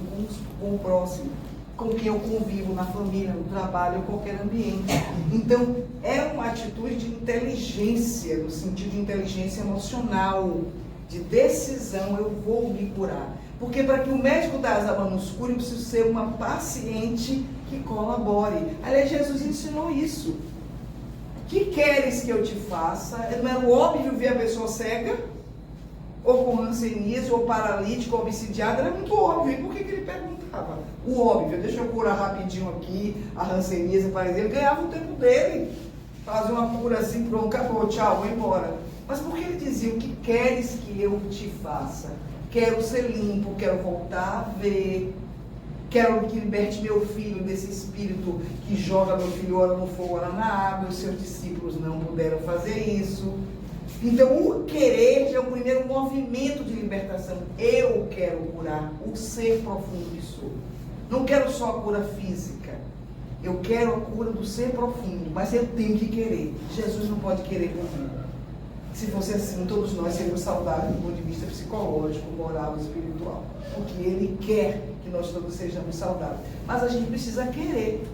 Speaker 1: com o próximo, com quem eu convivo na família, no trabalho, em qualquer ambiente. Então, é uma atitude de inteligência, no sentido de inteligência emocional, de decisão. Eu vou me curar. Porque para que o médico das almas nos cure, eu preciso ser uma paciente que colabore. Aliás, Jesus ensinou isso. Que queres que eu te faça? Não era óbvio ver a pessoa cega, ou com hanseníase, ou paralítico, ou obsidiado? Era muito óbvio. E por que ele perguntava? O óbvio: deixa eu curar rapidinho aqui a hanseníase, ele ganhava o tempo dele. Fazia uma cura assim, pronto, acabou, tchau, vou embora. Mas por que ele dizia: o que queres que eu te faça? Quero ser limpo, quero voltar a ver, quero que liberte meu filho desse espírito que joga meu filho ora no fogo, ora na água. Os seus discípulos não puderam fazer isso. Então, o querer é o primeiro movimento de libertação. Eu quero curar o ser profundo que sou. Não quero só a cura física. Eu quero a cura do ser profundo, mas eu tenho que querer. Jesus não pode querer por mim. Se fosse assim, todos nós seríamos saudáveis do ponto de vista psicológico, moral e espiritual. Porque Ele quer que nós todos sejamos saudáveis. Mas a gente precisa querer.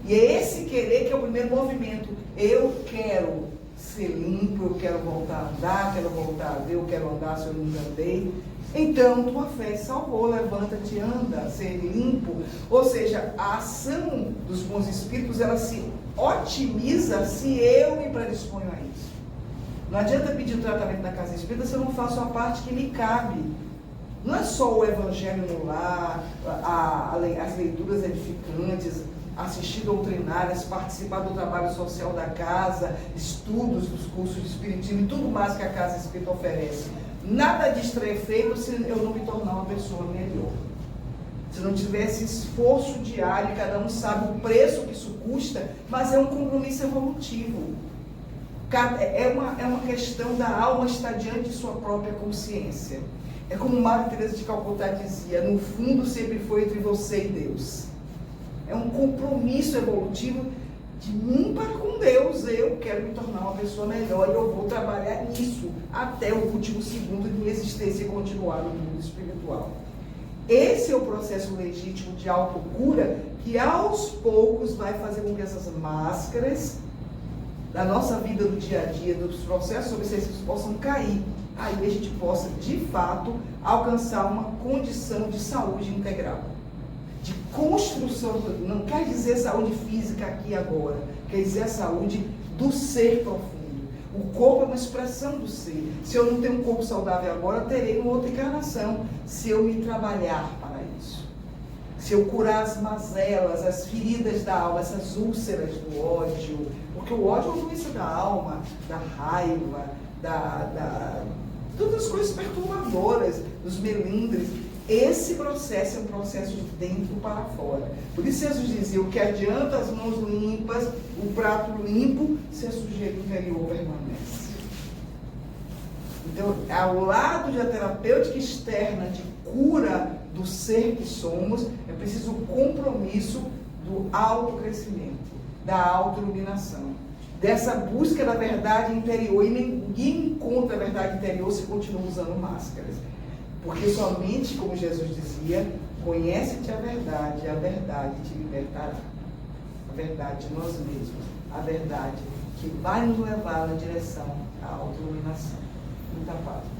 Speaker 1: E é esse querer que é o primeiro movimento. Eu quero ser limpo, eu quero voltar a andar, quero voltar a ver, eu quero andar se eu nunca andei. Então, tua fé salvou, levanta-te, anda, ser limpo. Ou seja, a ação dos bons espíritos, ela se otimiza se eu me predisponho a isso. Não adianta pedir o tratamento na casa espírita se eu não faço a parte que me cabe. Não é só o evangelho no lar, as leituras edificantes, assistir doutrinárias, participar do trabalho social da casa, estudos dos cursos de espiritismo e tudo mais que a casa espírita oferece. Nada disso é feito se eu não me tornar uma pessoa melhor. Se não tiver esse esforço diário, cada um sabe o preço que isso custa, mas é um compromisso evolutivo. É uma questão da alma estar diante de sua própria consciência. É como Madre Teresa de Calcutá dizia: no fundo sempre foi entre você e Deus. É um compromisso evolutivo de mim para com Deus. Eu quero me tornar uma pessoa melhor e eu vou trabalhar nisso até o último segundo de minha existência e continuar no mundo espiritual. Esse é o processo legítimo de autocura que aos poucos vai fazer com que essas máscaras da nossa vida do dia a dia, dos processos obsessivos possam cair. Aí a gente possa, de fato, alcançar uma condição de saúde integral. De construção, não quer dizer saúde física aqui e agora, quer dizer a saúde do ser profundo. O corpo é uma expressão do ser. Se eu não tenho um corpo saudável agora, eu terei uma outra encarnação, se eu me trabalhar para isso. Se eu curar as mazelas, as feridas da alma, essas úlceras do ódio, porque o ódio é uma doença da alma, da raiva, todas as coisas perturbadoras, dos melindres. Esse processo é um processo de dentro para fora. Por isso Jesus dizia: o que adianta as mãos limpas, o prato limpo, se a sujeira interior permanece. Então, ao lado da terapêutica externa de cura do ser que somos, é preciso o compromisso do autocrescimento, da autoiluminação, dessa busca da verdade interior. E ninguém encontra a verdade interior se continua usando máscaras. Porque somente, como Jesus dizia, conhece-te a verdade te libertará. A verdade de nós mesmos, a verdade que vai nos levar na direção à autoiluminação. Muita paz.